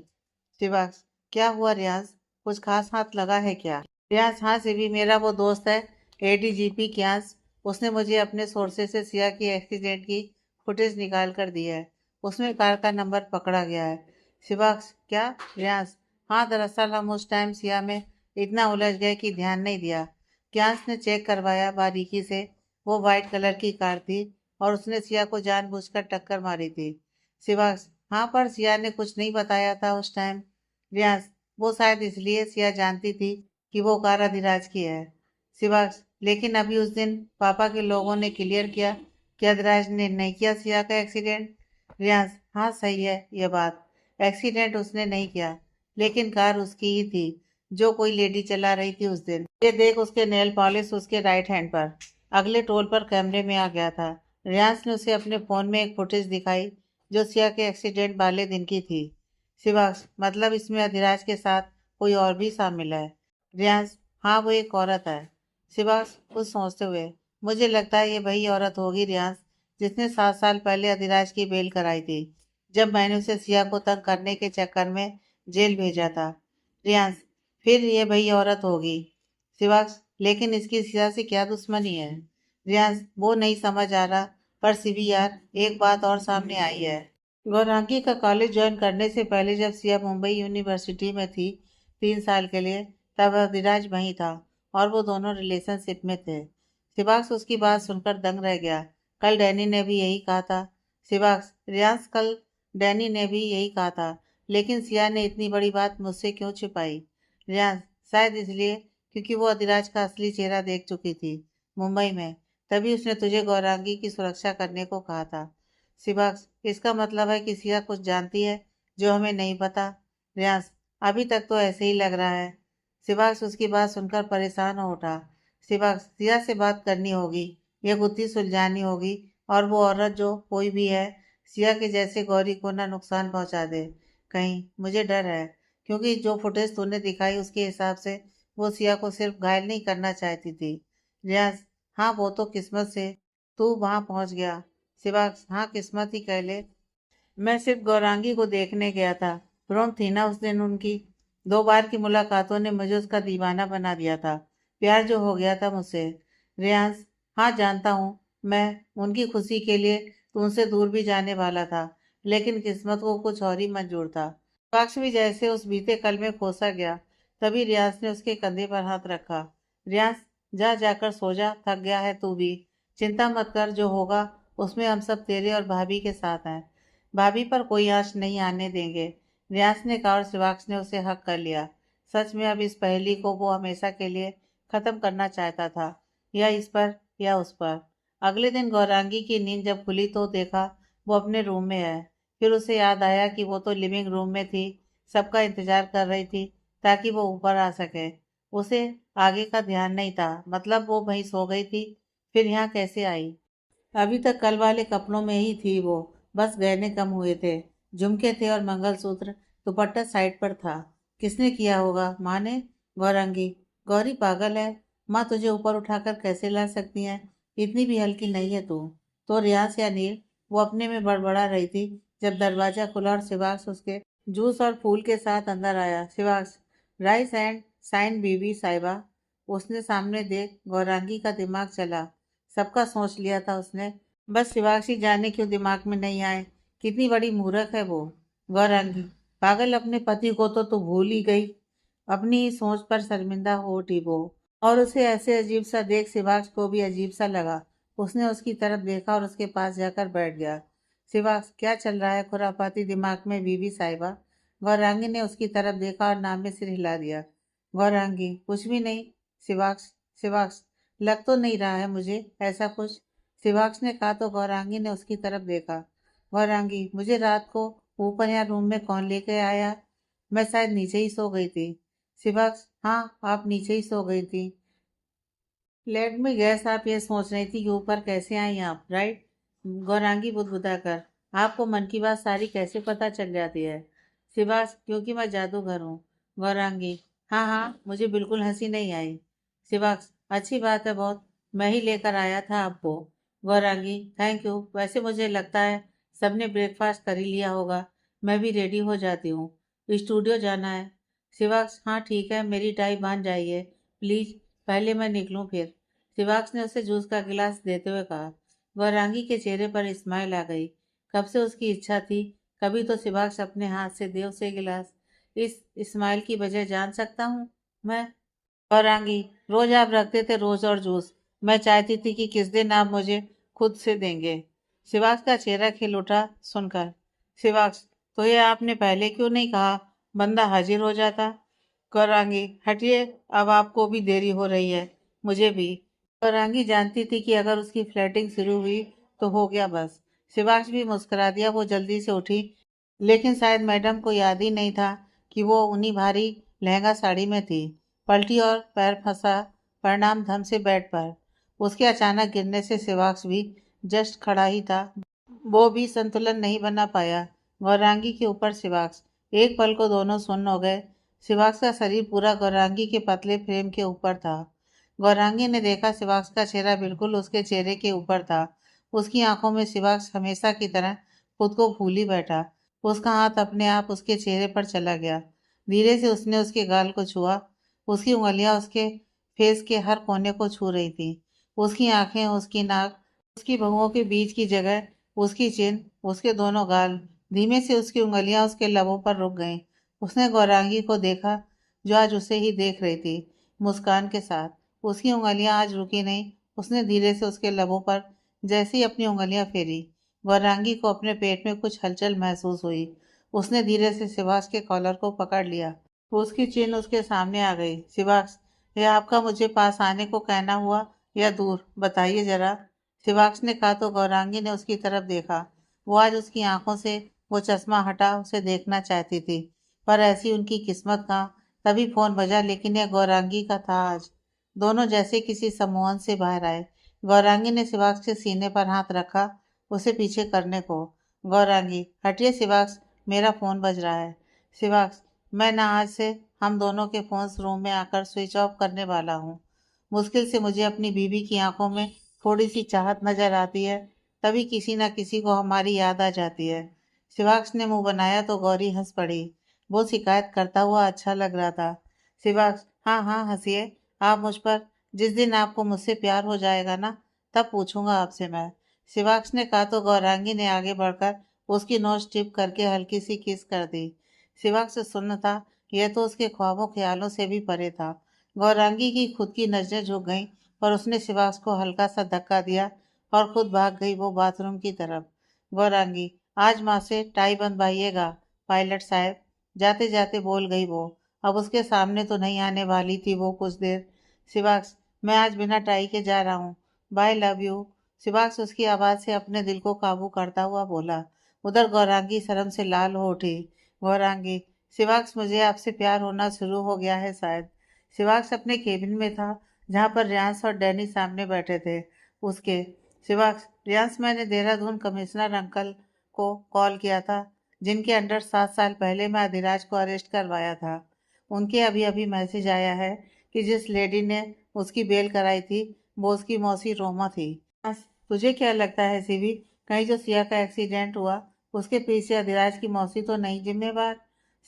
शिवांश, क्या हुआ रियाज? कुछ खास हाथ लगा है क्या? रियाज, हाँ शिवी, मेरा वो दोस्त है एडीजीपी क्यास, उसने मुझे अपने सोर्सेज से सिया की एक्सीडेंट की फुटेज निकाल कर दी है। उसमें कार का नंबर पकड़ा गया है। शिवांश, क्या? रियाज, हाँ दरअसल हम उस टाइम सिया में इतना उलझ गए कि ध्यान नहीं दिया। क्यास ने चेक करवाया बारीकी से। वो वाइट कलर की कार थी और उसने सिया को जानबूझकर टक्कर मारी थी। शिवांश, हाँ पर सिया ने कुछ नहीं बताया था उस टाइम। रियाज, वो शायद इसलिए सिया जानती थी कि वो कार अधिराज की है। शिवांश, लेकिन अभी उस दिन पापा के लोगों ने क्लियर किया कि अधिराज ने नहीं किया सिया का एक्सीडेंट। रियाज, हाँ सही है ये बात, एक्सीडेंट उसने नहीं किया, लेकिन कार उसकी ही थी जो कोई लेडी चला रही थी उस दिन। ये देख उसके नेल पॉलिश उसके राइट हैंड पर अगले टोल पर कैमरे में आ गया था। रियाज ने उसे अपने फोन में एक फुटेज दिखाई जो सिया के एक्सीडेंट वाले दिन की थी। शिवांश, मतलब इसमें अधिराज के साथ कोई और भी शामिल है? रियाज, हाँ वो एक औरत है। शिवांश कुछ सोचते हुए, मुझे लगता है ये वही औरत होगी रियाज जिसने 7 साल पहले अधिराज की बेल कराई थी जब मैंने उसे सिया को तंग करने के चक्कर में जेल भेजा था। रियाज, फिर ये वही औरत होगी। शिवांश, लेकिन इसकी सिया से क्या दुश्मनी है? रियाज, वो नहीं समझ आ रहा, पर सिवी यार एक बात और सामने आई है। गौरांगी का कॉलेज ज्वाइन करने से पहले जब सिया मुंबई यूनिवर्सिटी में थी 3 साल के लिए, तब अधिराज वहीं था और वो दोनों रिलेशनशिप में थे। शिवांश उसकी बात सुनकर दंग रह गया। कल डैनी ने भी यही कहा था। शिवांश, रियांश, कल डैनी ने भी यही कहा था, लेकिन सिया ने इतनी बड़ी बात मुझसे क्यों छिपाई? रियांश, शायद इसलिए क्योंकि वो अधिराज का असली चेहरा देख चुकी थी मुंबई में, तभी उसने तुझे गौरांगी की सुरक्षा करने को कहा था। शिवांश, इसका मतलब है कि सिया कुछ जानती है जो हमें नहीं पता। रियांश, अभी तक तो ऐसे ही लग रहा है। शिवांश उसकी बात सुनकर परेशान हो उठा। शिवांश, सिया से बात करनी होगी, ये गुत्थी सुलझानी होगी, और वो औरत जो कोई भी है सिया के जैसे गौरी को ना नुकसान पहुंचा दे कहीं। मुझे डर है क्योंकि जो फुटेज तूने दिखाई उसके हिसाब से वो सिया को सिर्फ घायल नहीं करना चाहती थी। रियाज, हाँ वो तो किस्मत से तू वहां पहुंच गया। शिवांश, हाँ किस्मत ही कह ले। मैं सिर्फ गौरांगी को देखने गया था। प्रोम थी ना उस दिन उनकी। 2 बार की मुलाकातों ने मुझे उसका दीवाना बना दिया था। प्यार जो हो गया था मुझसे। रेयांश, हाँ जानता हूँ मैं। उनकी खुशी के लिए तू उनसे दूर भी जाने वाला था, लेकिन किस्मत को कुछ और ही मंजूर था। पक्ष भी जैसे उस बीते कल में खोसा गया। तभी रियाज ने उसके कंधे पर हाथ रखा। रियाज, जा जाकर सो जा, थक गया है तू भी। चिंता मत कर, जो होगा उसमें हम सब तेरे और भाभी के साथ हैं। भाभी पर कोई आंच नहीं आने देंगे। रियाज ने कहा और शिवांश ने उसे हक कर लिया। सच में अब इस पहेली को वो हमेशा के लिए खत्म करना चाहता था, या इस पर या उस पर। अगले दिन गौरांगी की नींद जब खुली तो देखा वो अपने रूम में है। फिर उसे याद आया कि वो तो लिविंग रूम में थी, सबका इंतजार कर रही थी ताकि वो ऊपर आ सके। उसे आगे का ध्यान नहीं था, मतलब वो वहीं सो गई थी, फिर यहाँ कैसे आई? अभी तक कल वाले कपड़ों में ही थी वो, बस गहने कम हुए थे। झुमके थे और मंगलसूत्र। दुपट्टा साइड पर था। किसने किया होगा? माँ ने? गौरंगी? गौरी पागल है, माँ तुझे ऊपर उठाकर कैसे ला सकती है? इतनी भी हल्की नहीं है तू। तो रियाज या नील? वो अपने में बड़बड़ा रही थी जब दरवाजा खुला और शिवांश उसके जूस और फूल के साथ अंदर आया। शिवांश, राइस एंड साइन बीबी साहिबा। उसने सामने देख गौरांगी का दिमाग चला। सबका सोच लिया था उसने, बस शिवांशी जाने क्यों दिमाग में नहीं आए। कितनी बड़ी मूर्ख है वो। गौरांगी? पागल, अपने पति को तो तू भूल ही गई। अपनी ही सोच पर शर्मिंदा हो उठी वो, और उसे ऐसे अजीब सा देख शिवांश को भी अजीब सा लगा। उसने उसकी तरफ देखा और उसके पास जाकर बैठ गया। शिवांश, क्या चल रहा है खुरापाती दिमाग में बीबी साहिबा? गौरांगी ने उसकी तरफ देखा और नाम में सिर हिला दिया। गौरांगी, कुछ भी नहीं। शिवांश, शिवांश, लग तो नहीं रहा है मुझे ऐसा कुछ। शिवांश ने कहा तो गौरांगी ने उसकी तरफ देखा। गौरांगी, मुझे रात को ऊपर या रूम में कौन लेके आया? मैं शायद नीचे ही सो गई थी। शिवांश, हाँ, आप नीचे ही सो गई थी। लेट में गैस आप ये सोच रही थी कि ऊपर कैसे आई आप, राइट? गौरांगी बुदबुदाकर, आपको मन की बात सारी कैसे पता चल जाती है? शिवांश, क्योंकि मैं जादूगर हूँ। गौरांगी, हाँ हाँ, मुझे बिल्कुल हंसी नहीं आई। शिवांश, अच्छी बात है बहुत, मैं ही लेकर आया था आपको। Gaurangi, thank you. वैसे मुझे लगता है सबने ब्रेकफास्ट कर ही लिया होगा। मैं भी रेडी हो जाती हूँ, स्टूडियो जाना है। शिवांश, हाँ ठीक है, मेरी टाई बांध जाइए प्लीज, पहले मैं निकलूं फिर। शिवांश ने उसे जूस का गिलास देते हुए कहा। गौरांगी के चेहरे पर स्माइल आ गई। कब से उसकी इच्छा थी कभी तो शिवांश अपने हाथ से दे उसे गिलास। इस स्माइल की वजह जान सकता हूँ मैं? गौरांगी, रोज आप रखते थे रोज और जूस, मैं चाहती थी कि किस दिन आप मुझे खुद से देंगे। शिवांश का चेहरा खिल उठा सुनकर। शिवांश, तो ये आपने पहले क्यों नहीं कहा, बंदा हाजिर हो जाता। गौरांगी, हटिए, अब आपको भी देरी हो रही है, मुझे भी। गौरांगी जानती थी कि अगर उसकी फ्लर्टिंग शुरू हुई तो हो गया बस। शिवांश भी मुस्कुरा दिया। वो जल्दी से उठी, लेकिन शायद मैडम को याद ही नहीं था कि वो उन्हीं भारी लहंगा साड़ी में थी। पलटी और पैर फंसा, परिणाम धम से बेड पर। उसके अचानक गिरने से शिवांश भी जस्ट खड़ा ही था, वो भी संतुलन नहीं बना पाया। गौरांगी के ऊपर शिवांश, एक पल को दोनों सुन्न हो गए। शिवांश का शरीर पूरा गौरांगी के पतले फ्रेम के ऊपर था। गौरांगी ने देखा शिवांश का चेहरा बिल्कुल उसके चेहरे के ऊपर था। उसकी आंखों में शिवांश हमेशा की तरह खुद को भूल ही बैठा। उसका हाथ अपने आप उसके चेहरे पर चला गया। धीरे से उसने उसके गाल को छुआ। उसकी उंगलियां उसके फेस के हर कोने को छू रही थी। उसकी आंखें, उसकी नाक, उसकी भौहों के बीच की जगह, उसकी चिन, उसके दोनों गाल। धीमे से उसकी उंगलियां उसके लबों पर रुक गईं। उसने गौरांगी को देखा, जो आज उसे ही देख रही थी, मुस्कान के साथ। उसकी उंगलियां आज रुकी नहीं। उसने धीरे से उसके लबों पर जैसे ही अपनी उंगलियां फेरी, गौरांगी को अपने पेट में कुछ हलचल महसूस हुई। उसने धीरे से शिवांश के कॉलर को पकड़ लिया। उसकी चिन उसके सामने आ गई। शिवांश, यह आपका मुझे पास आने को कहना हुआ या दूर, बताइए जरा। शिवांश ने कहा तो गौरांगी ने उसकी तरफ देखा। वो आज उसकी आंखों से वो चश्मा हटा उसे देखना चाहती थी, पर ऐसी उनकी किस्मत का। तभी फोन बजा, लेकिन यह गौरांगी का था आज। दोनों जैसे किसी सम्मोहन से बाहर आए। गौरांगी ने शिवांश के सीने पर हाथ रखा, उसे पीछे करने को। गौरांगी, हटिए शिवांश, मेरा फोन बज रहा है। शिवांश, मैं ना आज से हम दोनों के फोन्स रूम में आकर स्विच ऑफ करने वाला हूँ। मुश्किल से मुझे अपनी बीवी की आंखों में थोड़ी सी चाहत नजर आती है, तभी किसी न किसी को हमारी याद आ जाती है। शिवांश ने मुंह बनाया तो गौरी हंस पड़ी। वो शिकायत करता हुआ अच्छा लग रहा था। शिवांश, हाँ हाँ हंसिए आप मुझ पर। जिस दिन आपको मुझसे प्यार हो जाएगा ना, तब पूछूंगा आपसे मैं। शिवांश ने कहा तो गौरांगी ने आगे बढ़कर उसकी नोज टिप करके हल्की सी किस कर दी। शिवांश सुन्न था, यह तो उसके ख्वाबों ख्यालों से भी परे था। गौरांगी की खुद की नजरें झुक गईं, पर उसने शिवांश को हल्का सा धक्का दिया और खुद भाग गई वो बाथरूम की तरफ। गौरांगी, आज माँ से टाई बंधवाइएगा पायलट साहब, जाते जाते बोल गई वो। अब उसके सामने तो नहीं आने वाली थी वो कुछ देर। शिवांश, मैं आज बिना टाई के जा रहा हूँ, बाय, लव यू। शिवांश उसकी आवाज से अपने दिल को काबू करता हुआ बोला। उधर गौरांगी शर्म से लाल हो उठी। गौरांगी, शिवांश, मुझे आपसे प्यार होना शुरू हो गया है शायद। शिवांश अपने केबिन में था, जहाँ पर रियांश और डैनी सामने बैठे थे उसके। शिवांश, रियांश, मैंने देहरादून कमिश्नर अंकल को कॉल किया था, जिनके अंडर 7 साल पहले मैं अधिराज को अरेस्ट करवाया था। उनके अभी अभी मैसेज आया है कि जिस लेडी ने उसकी बेल कराई थी वो उसकी मौसी रोमा थी। तुझे क्या लगता है सीवी, कहीं जो सिया का एक्सीडेंट हुआ उसके पीछे अधिराज की मौसी तो नहीं जिम्मेवार?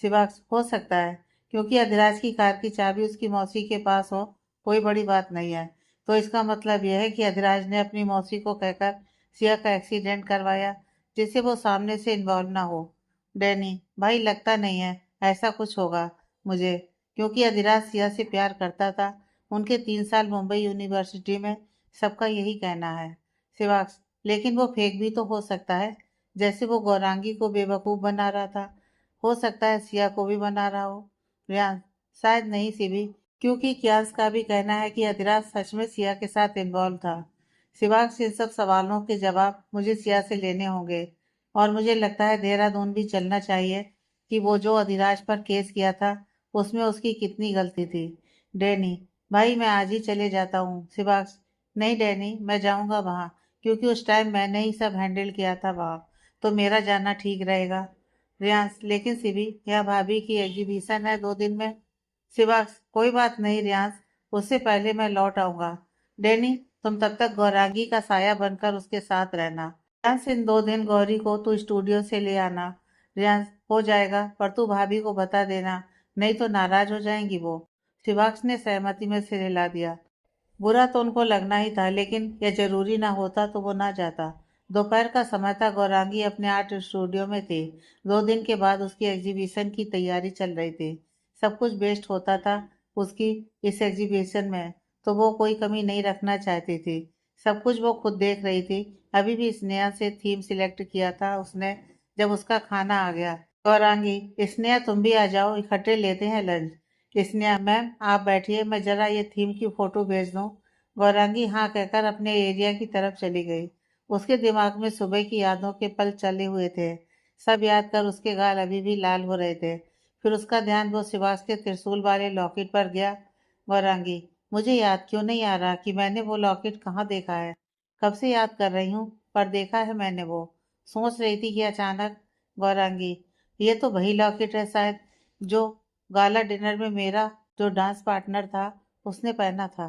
शिवांश, हो सकता है, क्योंकि अधिराज की कार की चाबी उसकी मौसी के पास हो, कोई बड़ी बात नहीं है। तो इसका मतलब यह है कि अधिराज ने अपनी मौसी को कहकर सिया का एक्सीडेंट करवाया, जिससे वो सामने से इन्वॉल्व ना हो। डैनी भाई, लगता नहीं है ऐसा कुछ होगा मुझे, क्योंकि अधिराज सिया से प्यार करता था। उनके 3 साल मुंबई यूनिवर्सिटी में, सबका यही कहना है। शिवाक्ष, लेकिन वो फेक भी तो हो सकता है, जैसे वो गौरांगी को बेवकूफ बना रहा था। हो सकता है सिया को भी बना रहा हो। रियांश, शायद नहीं सिबी, क्योंकि कियांस का भी कहना है कि अधिराज सच में सिया के साथ इन्वॉल्व था। शिवाक्ष, इन सब सवालों के जवाब मुझे सिया से लेने होंगे, और मुझे लगता है देहरादून भी चलना चाहिए कि वो जो अधिराज पर केस किया था उसमें उसकी कितनी गलती थी। डैनी, भाई मैं आज ही चले जाता हूँ। शिवाक्ष, नहीं डैनी, मैं जाऊंगा वहाँ, क्योंकि उस टाइम मैंने ही सब हैंडल किया था वहाँ, तो मेरा जाना ठीक रहेगा। रियांश, लेकिन सिबी, यह भाभी की एग्जीबिशन है 2 दिन में। शिवाक्ष, कोई बात नहीं रियांश, उससे पहले मैं लौट आऊंगा। डैनी, तुम तब तक गौरांगी का साया बनकर उसके साथ रहना। रियांश, इन 2 दिन गौरी को तू स्टूडियो से ले आना। रियांश, हो जाएगा, पर तू भाभी को बता देना, नहीं तो नाराज हो जाएंगी वो। शिवाक्ष ने सहमति में सिर हिला दिया। बुरा तो उनको लगना ही था, लेकिन यह जरूरी ना होता तो वो ना जाता। दोपहर का समय था, गौरांगी अपने आर्ट स्टूडियो में थी। 2 दिन के बाद उसकी एग्जीबिशन की तैयारी चल रही थी। सब कुछ बेस्ट होता था उसकी इस एग्जीबिशन में, तो वो कोई कमी नहीं रखना चाहती थी। सब कुछ वो खुद देख रही थी। अभी भी स्नेहा से थीम सिलेक्ट किया था उसने, जब उसका खाना आ गया। गौरांगी, स्नेहा तुम भी आ जाओ, इकट्ठे लेते हैं लंच। स्नेहा, मैम आप बैठिए, मैं जरा ये थीम की फोटो भेज दूं। गौरांगी हाँ कहकर अपने एरिया की तरफ चली गई। उसके दिमाग में सुबह की यादों के पल चले हुए थे। सब याद कर उसके गाल अभी भी लाल हो रहे थे। फिर उसका ध्यान वो शिवास के त्रिशूल वाले लॉकेट पर गया। गौरांगी, मुझे याद क्यों नहीं आ रहा कि मैंने वो लॉकेट कहाँ देखा है। कब से याद कर रही हूँ, पर देखा है मैंने वो, सोच रही थी कि अचानक। गौरांगी, ये तो वही लॉकेट है शायद, जो गाला डिनर में मेरा जो डांस पार्टनर था उसने पहना था।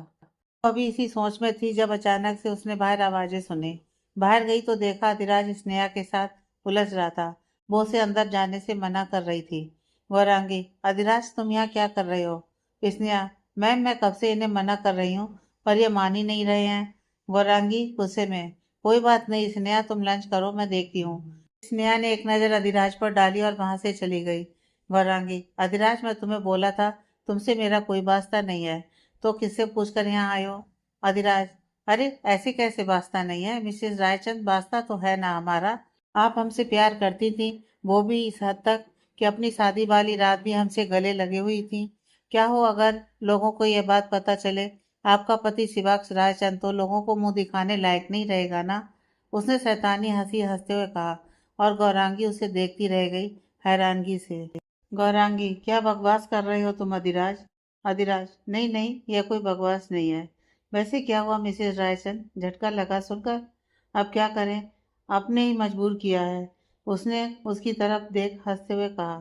अभी इसी सोच में थी जब अचानक से उसने बाहर आवाजें सुनी। बाहर गई तो देखा अधिराज स्नेहा के साथ उलझ रहा था। वो उसे अंदर जाने से मना कर रही थी। गौरांगी, अधिराज तुम यहाँ क्या कर रहे हो। स्नेहा, मैम मैं कब से इन्हें मना कर रही हूँ, पर ये मान ही नहीं रहे हैं। गौरांगी गुस्से में, कोई बात नहीं स्नेहा, तुम लंच करो, मैं देखती हूँ। स्नेहा ने एक नजर अधिराज पर डाली और वहां से चली गई। गौरांगी, अधिराज मैं तुम्हें बोला था तुमसे मेरा कोई वास्ता नहीं है, तो किससे पूछकर यहाँ आए हो। अधिराज, अरे ऐसे कैसे वास्ता नहीं है मिसेस रायचंद, वास्ता तो है ना हमारा। आप हमसे प्यार करती थी, वो भी इस हद तक कि अपनी शादी वाली रात भी हमसे गले लगे हुई थी। क्या हो अगर लोगों को यह बात पता चले, आपका पति शिवाक्ष रायचंद तो लोगों को मुंह दिखाने लायक नहीं रहेगा ना। उसने शैतानी हंसी हंसते हुए कहा, और गौरांगी उसे देखती रह गई हैरानगी से। गौरांगी, क्या बकवास कर रहे हो तुम अधिराज। अधिराज, नहीं नहीं, यह कोई बकवास नहीं है। वैसे क्या हुआ मिसेस रायचंद, झटका लगा सुनकर। अब क्या करें, आपने ही मजबूर किया है। उसने उसकी तरफ देख हंसते हुए कहा।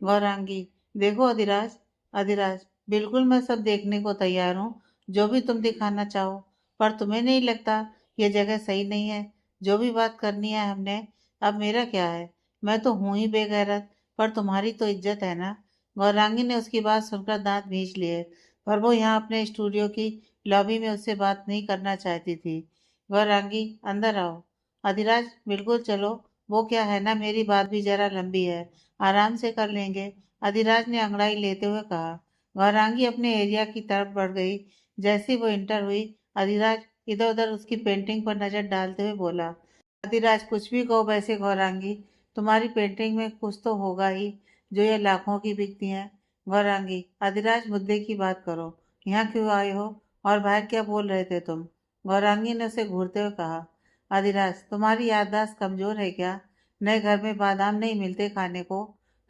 गौरांगी, देखो अधिराज। अधिराज, बिल्कुल मैं सब देखने को तैयार हूँ, जो भी तुम दिखाना चाहो, पर तुम्हें नहीं लगता ये जगह सही नहीं है। जो भी बात करनी है हमने, अब मेरा क्या है, मैं तो हूं ही बेगैरत, पर तुम्हारी तो इज्जत है ना। गौरांगी ने उसकी बात सुनकर दांत भींच लिए, पर वो यहाँ अपने स्टूडियो की लॉबी में उससे बात नहीं करना चाहती थी। गौरांगी, अंदर आओ। अधिराज, बिल्कुल चलो, वो क्या है ना, मेरी बात भी जरा लंबी है, आराम से कर लेंगे। अधिराज ने अंगड़ाई लेते हुए कहा। गौरांगी अपने एरिया की तरफ बढ़ गई। जैसे वो इंटर हुई, अधिराज इधर उधर उसकी पेंटिंग पर नजर डालते हुए बोला। अधिराज, कुछ भी कहो वैसे गौरांगी, तुम्हारी पेंटिंग में कुछ तो होगा ही, जो ये लाखों की बिकती हैं। गौरांगी, अधिराज मुद्दे की बात करो, यहाँ क्यों आए हो, और बाहर क्या बोल रहे थे तुम। गौरांगी ने उसे घूरते हुए कहा। अधिराज, तुम्हारी याददाश्त कमजोर है क्या, नए घर में बादाम नहीं मिलते खाने को।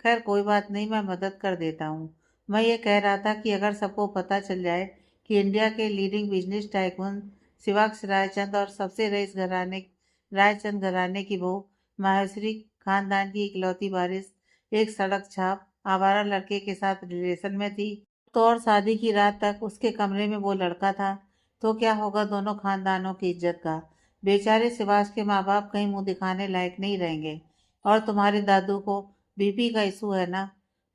खैर कोई बात नहीं, मैं मदद कर देता हूँ। मैं ये कह रहा था कि अगर सबको पता चल जाए कि इंडिया के leading business tycoon Shivaksh Raichand और सबसे रईस घराने रायचंद घराने की बहू माहेश्वरी खानदान की इकलौती वारिस एक सड़क छाप आवारा लड़के के साथ रिलेशन में थी, तो और शादी की रात तक उसके कमरे में वो लड़का था, तो क्या होगा दोनों खानदानों की इज्जत का। बेचारे शिवास के माँ बाप कहीं मुंह दिखाने लायक नहीं रहेंगे। और तुम्हारे दादू को बीपी का इशू है ना।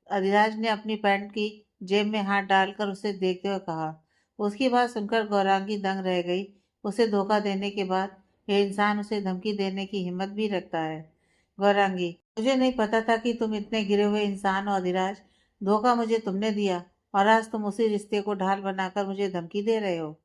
अधिराज ने अपनी पैंट की जेब में हाथ डालकर उसे देखते हुए कहा। उसकी बात सुनकर गौरांगी दंग रह गई। उसे धोखा देने के बाद ये इंसान उसे धमकी देने की हिम्मत भी रखता है। गौरांगी, मुझे नहीं पता था कि तुम इतने गिरे हुए इंसान हो अधिराज। धोखा मुझे तुमने दिया, और आज तुम उसी रिश्ते को ढाल बनाकर मुझे धमकी दे रहे हो।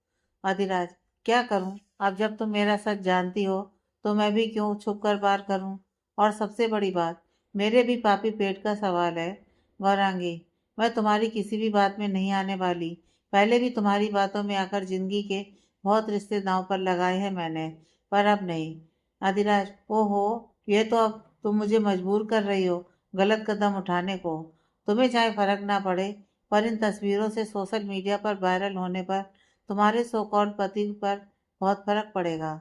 अधिराज, क्या करूं, अब जब तुम मेरा सच जानती हो तो मैं भी क्यों छुप कर बार करूं। और सबसे बड़ी बात, मेरे भी पापी पेट का सवाल है। गौरांगी, मैं तुम्हारी किसी भी बात में नहीं आने वाली। पहले भी तुम्हारी बातों में आकर जिंदगी के बहुत रिश्ते दांव पर लगाए हैं मैंने, पर अब नहीं। अधिराज, ओहो, ये तो अब तुम मुझे मजबूर कर रही हो गलत कदम उठाने को। तुम्हें चाहे फर्क ना पड़े, पर इन तस्वीरों से सोशल मीडिया पर वायरल होने पर तुम्हारे सो कॉल्ड पति पर बहुत फर्क पड़ेगा।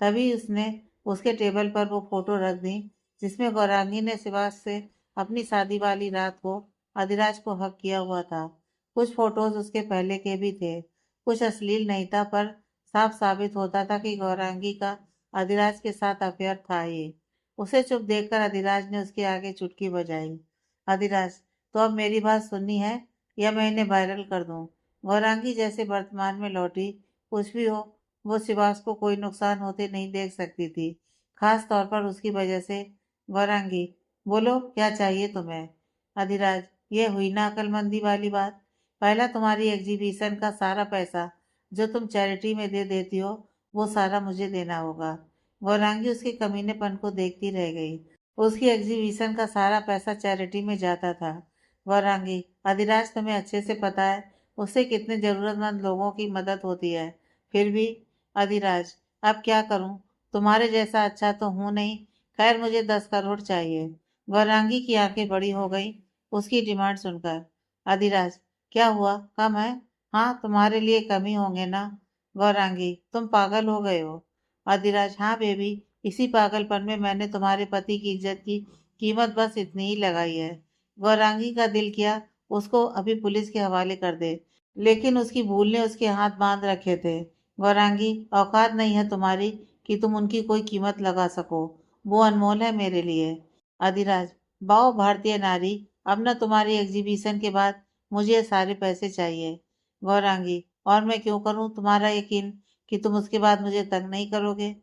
तभी उसने उसके टेबल पर वो फोटो रख दी जिसमें गौरांगी ने शिवाज से अपनी शादी वाली रात को अधिराज को हक किया हुआ था। कुछ फोटोज उसके पहले के भी थे, कुछ अश्लील नहीं था, पर साफ साबित होता था कि गौरांगी का अधिराज के साथ अफेयर था ही। उसे चुप देखकर अधिराज ने उसके आगे चुटकी बजाई। अधिराज, तो अब मेरी बात सुननी है या मैं इन्हें वायरल कर दूं? गौरांगी जैसे वर्तमान में लौटी, कुछ भी हो, वो शिवास को कोई नुकसान होते नहीं देख सकती थी, खास तौर पर उसकी वजह से। गौरांगी, बोलो क्या चाहिए तुम्हें? अधिराज, ये हुई ना अक्लमंदी वाली बात। पहला तुम्हारी एग्जीबिशन का सारा पैसा जो तुम चैरिटी में दे देती हो, वो सारा मुझे देना होगा। गौरांगी उसके कमीनेपन को देखती रह गई। उसकी एग्जीबिशन का सारा पैसा चैरिटी में जाता था। गौरांगी, अधिराज, तुम्हें अच्छे से पता है उससे कितने जरूरतमंद लोगों की मदद होती है, फिर भी। अधिराज, अब क्या करूं? तुम्हारे जैसा अच्छा तो हूं नहीं। खैर, मुझे 10 करोड़ चाहिए। गौरांगी की आंखें बड़ी हो गई उसकी डिमांड सुनकर। अधिराज, क्या हुआ, कम है? हाँ, तुम्हारे लिए कम ही होंगे ना। गौरांगी, तुम पागल हो गए हो। अधिराज, हाँ बेबी, इसी पागलपन में मैंने तुम्हारे पति की इज्जत की कीमत बस इतनी ही लगाई है। गौरांगी का दिल किया उसको अभी पुलिस के हवाले कर दे, लेकिन उसकी भूल ने उसके हाथ बांध रखे थे। गौरांगी, औकात नहीं है तुम्हारी कि तुम उनकी कोई कीमत लगा सको। वो अनमोल है मेरे लिए। अधिराज, बाओ भारतीय नारी, अब न तुम्हारी एग्जीबिशन के बाद मुझे ये सारे पैसे चाहिए। गौरांगी, और मैं क्यों करूं तुम्हारा यकीन कि तुम उसके बाद मुझे तंग नहीं करोगे?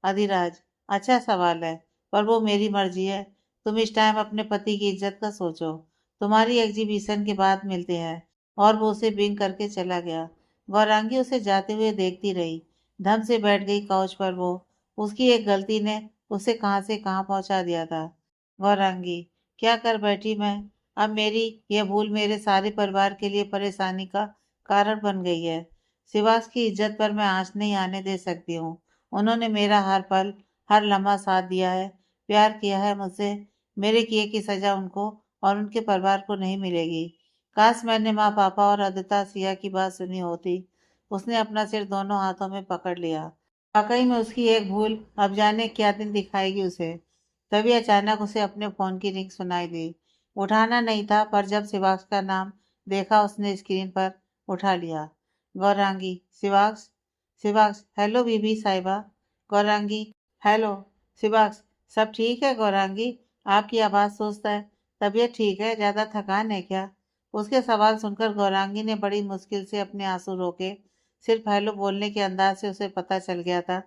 अधिराज, अच्छा सवाल है, पर वो मेरी मर्जी है। तुम इस टाइम अपने पति की इज्जत का सोचो। तुम्हारी एग्जीबिशन के बाद मिलते हैं। और वो उसे बिंग करके चला गया। गौरांगी उसे जाते हुए देखती रही। धम से बैठ गई काउच पर वो। उसकी एक गलती ने उसे कहां से कहां पहुंचा दिया था। गौरांगी, क्या कर बैठी मैं? अब मेरी यह भूल मेरे सारे परिवार के लिए परेशानी का कारण बन गई है। शिवास की इज्जत पर मैं आंच नहीं आने दे सकती हूँ। उन्होंने मेरा हर पल, हर लम्हा साथ दिया है, प्यार किया है मुझसे। मेरे किए की सजा उनको और उनके परिवार को नहीं मिलेगी। काश मैंने माँ पापा और अदिता सिया की बात सुनी होती। उसने अपना सिर दोनों हाथों में पकड़ लिया। वाकई में उसकी एक भूल अब जाने क्या दिन दिखाएगी उसे। तभी अचानक उसे अपने फोन की रिंग सुनाई दी। उठाना नहीं था, पर जब शिवाक्स का नाम देखा उसने स्क्रीन पर उठा लिया। गौरांगी, शिवाक्स। शिवाक्स, हेलो बीबी साहिबा। गौरांगी, हेलो। शिवाक्स, सब ठीक है गौरांगी? आपकी आवाज़ सुस्त है। तबीयत ठीक है? ज़्यादा थकान है क्या? उसके सवाल सुनकर गौरांगी ने बड़ी मुश्किल से अपने आंसू रोके। सिर्फ हेलो बोलने के अंदाज से उसे पता चल गया था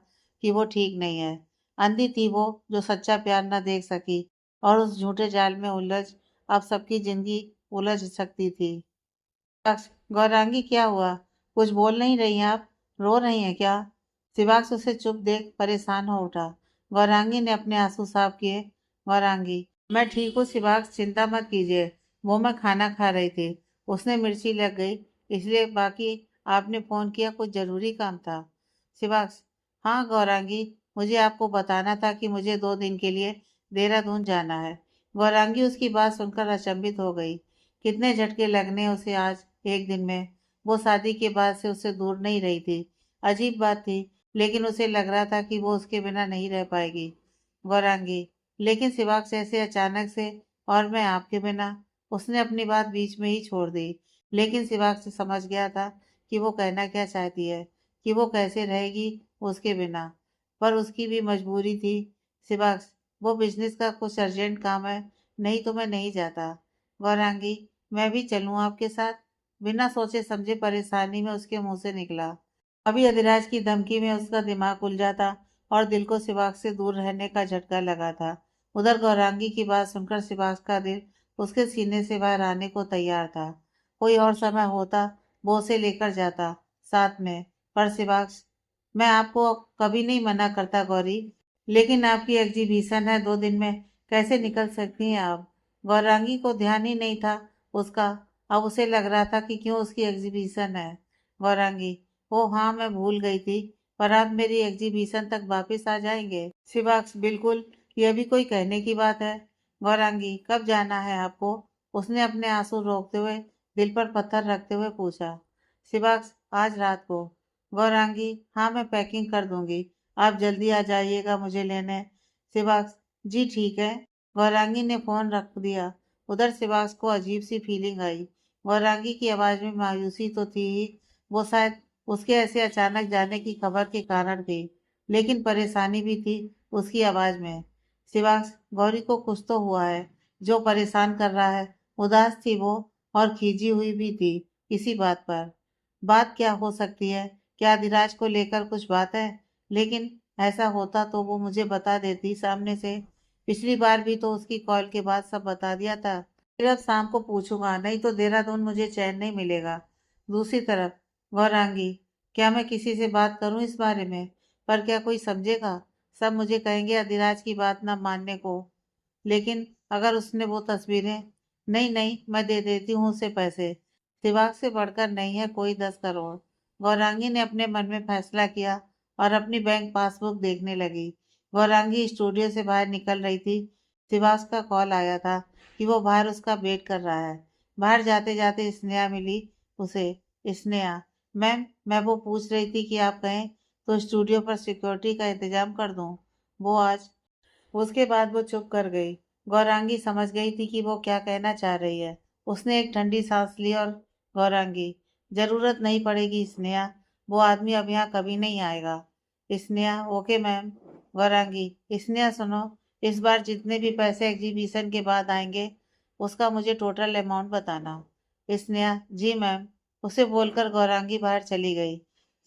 कि वो ठीक नहीं है। अंधी थी वो जो सच्चा प्यार न देख सकी और उस झूठे जाल में उलझ अब सबकी जिंदगी उलझ सकती थी। शिवाक्स, गौरांगी, क्या हुआ? कुछ बोल नहीं रही हैं आप? रो रही हैं क्या? शिवाक्स उसे चुप देख परेशान हो उठा। गौरांगी ने अपने आंसू साफ किए। गौरांगी, मैं ठीक हूँ शिवाक्स, चिंता मत कीजिए। वो मैं खाना खा रही थी, उसने मिर्ची लग गई, इसलिए। बाकी आपने फोन किया, कुछ जरूरी काम था? शिवाक्स, हाँ गौरांगी, मुझे आपको बताना था कि मुझे 2 दिन के लिए देहरादून जाना है। गौरांगी उसकी बात सुनकर अचंभित हो गई। कितने झटके लगने उसे आज एक दिन में। वो शादी के बाद से उससे दूर नहीं रही थी। अजीब बात थी, लेकिन उसे लग रहा था कि वो उसके बिना नहीं रह पाएगी। गौरांगी, लेकिन शिवाक्स ऐसे अचानक से, और मैं आपके बिना? उसने अपनी बात बीच में ही छोड़ दी। लेकिन शिवाक्स समझ गया था कि वो कहना क्या चाहती है, कि वो कैसे रहेगी उसके बिना। पर उसकी भी मजबूरी थी। शिवाक्स, वो बिजनेस का कुछ अर्जेंट काम है, नहीं तो मैं नहीं जाता। गौरांगी, मैं भी चलूं आपके साथ? बिना सोचे समझे परेशानी में उसके मुंह से निकला। अभी अधिराज की धमकी में उसका दिमाग उलझा था और दिल को शिवाक्स से दूर रहने का झटका लगा था। उधर गौरांगी की बात सुनकर शिवाक्स का दिल उसके सीने से बाहर आने को तैयार था। कोई और समय होता वो उसे लेकर जाता साथ में, पर शिवाक्स मैं आपको कभी नहीं मना करता गौरी, लेकिन आपकी एग्जीबिशन है 2 दिन में, कैसे निकल सकती हैं आप? गौरांगी को ध्यान ही नहीं था उसका। अब उसे लग रहा था कि क्यों उसकी एग्जीबिशन है। गौरांगी, ओ हाँ, मैं भूल गई थी। पर आप मेरी एग्जीबिशन तक वापस आ जाएंगे? शिवाक्ष, बिल्कुल। यह भी कोई कहने की बात है? गौरांगी, कब जाना है आपको? उसने अपने आंसू रोकते हुए दिल पर पत्थर रखते हुए पूछा। शिवाक्ष, आज रात को। गौरांगी, हाँ, मैं पैकिंग कर दूंगी, आप जल्दी आ जाइएगा मुझे लेने। शिवाक्ष, जी ठीक है। गौरांगी ने फोन रख दिया। उधर शिवाक्ष को अजीब सी फीलिंग आई। गौरांगी की आवाज में मायूसी तो थी ही, वो शायद उसके ऐसे अचानक जाने की खबर के कारण थी, लेकिन परेशानी भी थी उसकी आवाज में। शिवाक्ष, गौरी को कुछ तो हुआ है जो परेशान कर रहा है। उदास थी वो, और खींची हुई भी थी इसी बात पर। बात क्या हो सकती है? क्या धीराज को लेकर कुछ बात है? लेकिन ऐसा होता तो वो मुझे बता देती सामने से। पिछली बार भी तो उसकी कॉल के बाद सब बता दिया था। फिर अब शाम को पूछूंगा, नहीं तो देहरादून मुझे चैन नहीं मिलेगा। दूसरी तरफ, गौरांगी, क्या मैं किसी से बात करूं इस बारे में? पर क्या कोई समझेगा? सब मुझे कहेंगे अधिराज की बात ना मानने को। लेकिन अगर उसने वो तस्वीरें, नहीं नहीं, मैं दे देती हूँ उसे पैसे। दिमाग से बढ़कर नहीं है कोई 10 करोड़। गौरांगी ने अपने मन में फैसला किया और अपनी बैंक पासबुक देखने लगी। गौरांगी स्टूडियो से बाहर निकल रही थी। शिवास का कॉल आया था कि वो बाहर उसका वेट कर रहा है। बाहर जाते जाते स्नेहा मिली उसे। स्नेहा, मैम, मैं वो पूछ रही थी कि आप कहें तो स्टूडियो पर सिक्योरिटी का इंतजाम कर दूं। वो आज। उसके बाद वो चुप कर गई। गौरांगी समझ गई थी कि वो क्या कहना चाह रही है। उसने एक ठंडी सांस ली और, गौरांगी, जरूरत नहीं पड़ेगी स्नेहा, वो आदमी अब यहाँ कभी नहीं आएगा। Sneha, okay ma'am. गौरांगी, स्नेहा सुनो, इस बार जितने भी पैसे एग्जीबिशन के बाद आएंगे उसका मुझे टोटल अमाउंट बताना। स्नेहा, जी मैम। उसे बोलकर गौरांगी बाहर चली गई।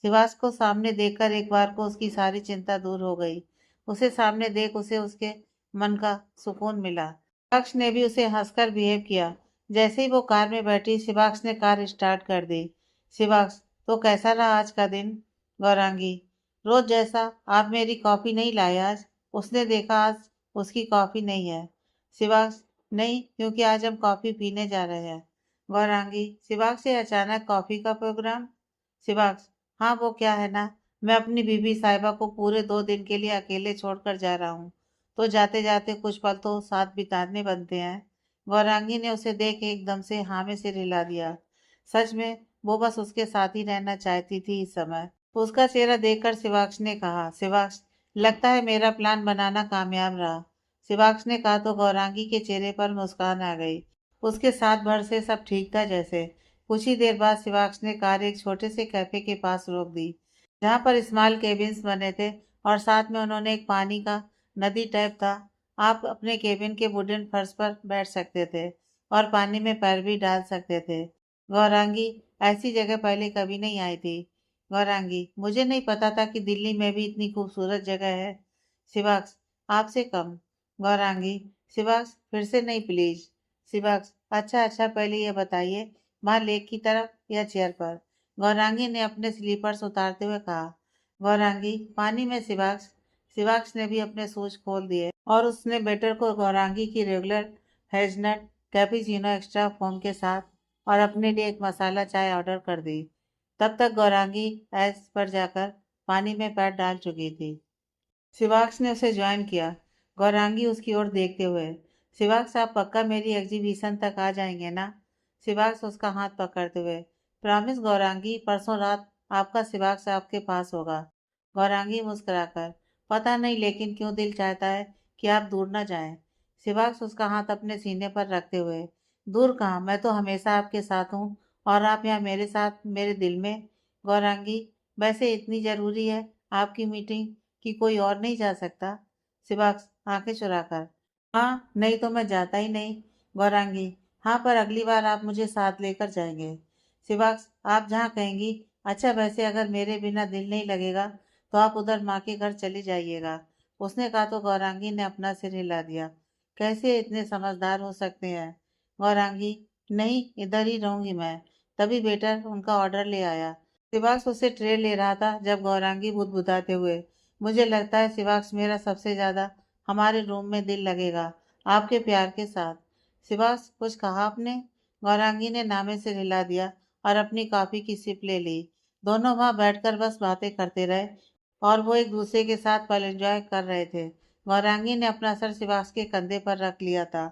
शिवास को सामने देखकर एक बार को उसकी सारी चिंता दूर हो गई। उसे सामने देख उसे उसके मन का सुकून मिला। शिवाक्ष ने भी उसे हंसकर बिहेव किया। जैसे ही वो कार में बैठी, शिवाक्ष ने कार स्टार्ट कर दी। शिवाक्ष, तो कैसा रहा आज का दिन? गौरांगी, रोज जैसा। आप मेरी कॉफी नहीं लाए आज? उसने देखा आज उसकी कॉफी नहीं है। शिवाक्ष, नहीं, क्योंकि आज हम कॉफी पीने जा रहे हैं। गौरांगी, शिवाक्ष से अचानक कॉफी का प्रोग्राम? शिवाक्ष, हाँ, वो क्या है ना, मैं अपनी बीबी साहिबा को पूरे 2 दिन के लिए अकेले छोड़कर जा रहा हूँ, तो जाते जाते कुछ पल तो साथ बिताने बनते हैं। गौरांगी ने उसे देख एकदम से हाँ में सिर हिला दिया। सच में वो बस उसके साथ ही रहना चाहती थी इस समय। उसका चेहरा देखकर शिवाक्ष ने कहा, शिवाक्ष, लगता है मेरा प्लान बनाना कामयाब रहा। शिवाक्ष ने कहा तो गौरांगी के चेहरे पर मुस्कान आ गई। उसके साथ भर से सब ठीक था जैसे। कुछ ही देर बाद शिवाक्ष ने कार एक छोटे से कैफे के पास रोक दी, जहाँ पर स्मॉल केबिन्स बने थे, और साथ में उन्होंने एक पानी का नदी टाइप था। आप अपने केबिन के वुडन फर्श पर बैठ सकते थे और पानी में पैर भी डाल सकते थे। गौरांगी ऐसी जगह पहले कभी नहीं आई थी। गौरांगी, मुझे नहीं पता था कि दिल्ली में भी इतनी खूबसूरत जगह है। शिवाक्ष, आपसे कम। गौरांगी, शिवाक्ष, फिर से नहीं प्लीज। शिवाक्ष, अच्छा अच्छा, पहले ये बताइए, वहाँ लेक की तरफ या चेयर पर? गौरांगी ने अपने स्लीपर्स उतारते हुए कहा। गौरांगी, पानी में। शिवाक्ष। शिवाक्ष ने भी अपने शूज खोल दिए और उसने वेटर को गौरांगी की regular hazelnut cappuccino extra foam के साथ और अपने लिए एक मसाला चाय ऑर्डर कर दी। तब तक गौरांगी ऐस पर जाकर पानी में पैर डाल चुकी थी। शिवाक्ष ने उसे ज्वाइन किया, गौरांगी उसकी ओर देखते हुए। शिवाक्ष, आप पक्का मेरी एग्जीबिशन तक आ जाएंगे ना? शिवाक्ष उसका हाथ पकड़ते हुए, प्रॉमिस गौरांगी, परसों रात आपका शिवाक्ष आपके पास होगा। गौरांगी मुस्कुराकर, पता नहीं लेकिन क्यों दिल चाहता है कि आप दूर न जाएं। शिवाक्ष उसका हाथ अपने सीने पर रखते हुए, दूर कहाँ, मैं तो हमेशा आपके साथ हूँ, और आप यहाँ मेरे साथ मेरे दिल में। गौरांगी, वैसे इतनी जरूरी है आपकी मीटिंग कि कोई और नहीं जा सकता? शिवाक्ष आंखें चुराकर, हाँ, नहीं तो मैं जाता ही नहीं। गौरांगी, हाँ, पर अगली बार आप मुझे साथ लेकर जाएंगे। शिवाक्ष, आप जहाँ कहेंगी। अच्छा, वैसे अगर मेरे बिना दिल नहीं लगेगा तो आप उधर माँ के घर चली जाइएगा। उसने कहा तो गौरांगी ने अपना सिर हिला दिया। कैसे इतने समझदार हो सकते हैं? गौरांगी, नहीं, इधर ही रहूंगी मैं। तभी वेटर उनका ऑर्डर ले आया। शिवाक्ष उसे ट्रे ले रहा था जब गौरांगी बुदबुदाते हुए, मुझे लगता है शिवाक्ष मेरा सबसे ज्यादा हमारे रूम में दिल लगेगा, आपके प्यार के साथ। शिवाक्ष, कुछ कहा आपने? गौरांगी ने नामे से हिला दिया और अपनी कॉफी की सिप ले ली। दोनों वहां बैठकर बस बातें करते रहे और वो एक दूसरे के साथ पल एंजॉय कर रहे थे। गौरांगी ने अपना सर शिवाक्ष के कंधे पर रख लिया था।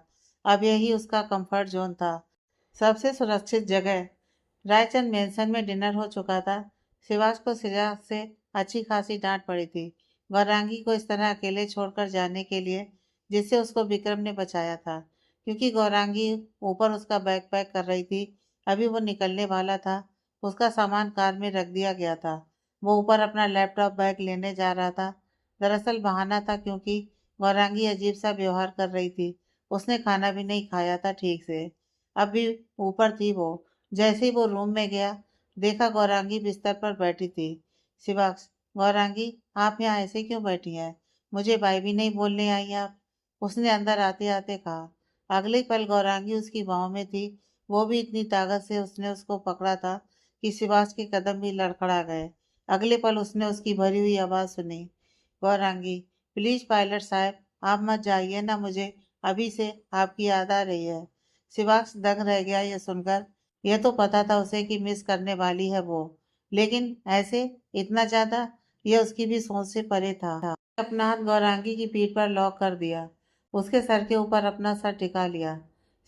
अब यही उसका कंफर्ट जोन था, सबसे सुरक्षित जगह। रायचंद मेंशन में डिनर हो चुका था। शिवाज को सिराज से अच्छी खासी डांट पड़ी थी गौरांगी को इस तरह अकेले छोड़कर जाने के लिए, जिससे उसको विक्रम ने बचाया था। क्योंकि गौरांगी ऊपर उसका बैग पैक कर रही थी, अभी वो निकलने वाला था। उसका सामान कार में रख दिया गया था। वो ऊपर अपना लैपटॉप बैग लेने जा रहा था। दरअसल बहाना था, क्योंकि गौरांगी अजीब सा व्यवहार कर रही थी। उसने खाना भी नहीं खाया था ठीक से। अभी ऊपर थी वो। जैसे ही वो रूम में गया, देखा गौरांगी बिस्तर पर बैठी थी। शिवाक्ष, गौरांगी, आप यहाँ ऐसे क्यों बैठी हैं? मुझे बाय भी नहीं बोलने आई आप, उसने अंदर आते आते कहा। अगले पल गौरांगी उसकी बाहों में थी। वो भी इतनी ताकत से उसने उसको पकड़ा था कि शिवाक्ष के कदम भी लड़खड़ा गए। अगले पल उसने उसकी भरी हुई आवाज सुनी। गौरांगी, प्लीज पायलट साहब, आप मत जाइए ना, मुझे अभी से आपकी याद आ रही है। शिवाक्ष दंग रह गया ये सुनकर। यह तो पता था उसे कि मिस करने वाली है वो, लेकिन ऐसे इतना ज्यादा, यह उसकी भी सोच से परे था। अपना हाथ गौरांगी की पीठ पर लॉक कर दिया, उसके सर के ऊपर अपना सर टिका लिया।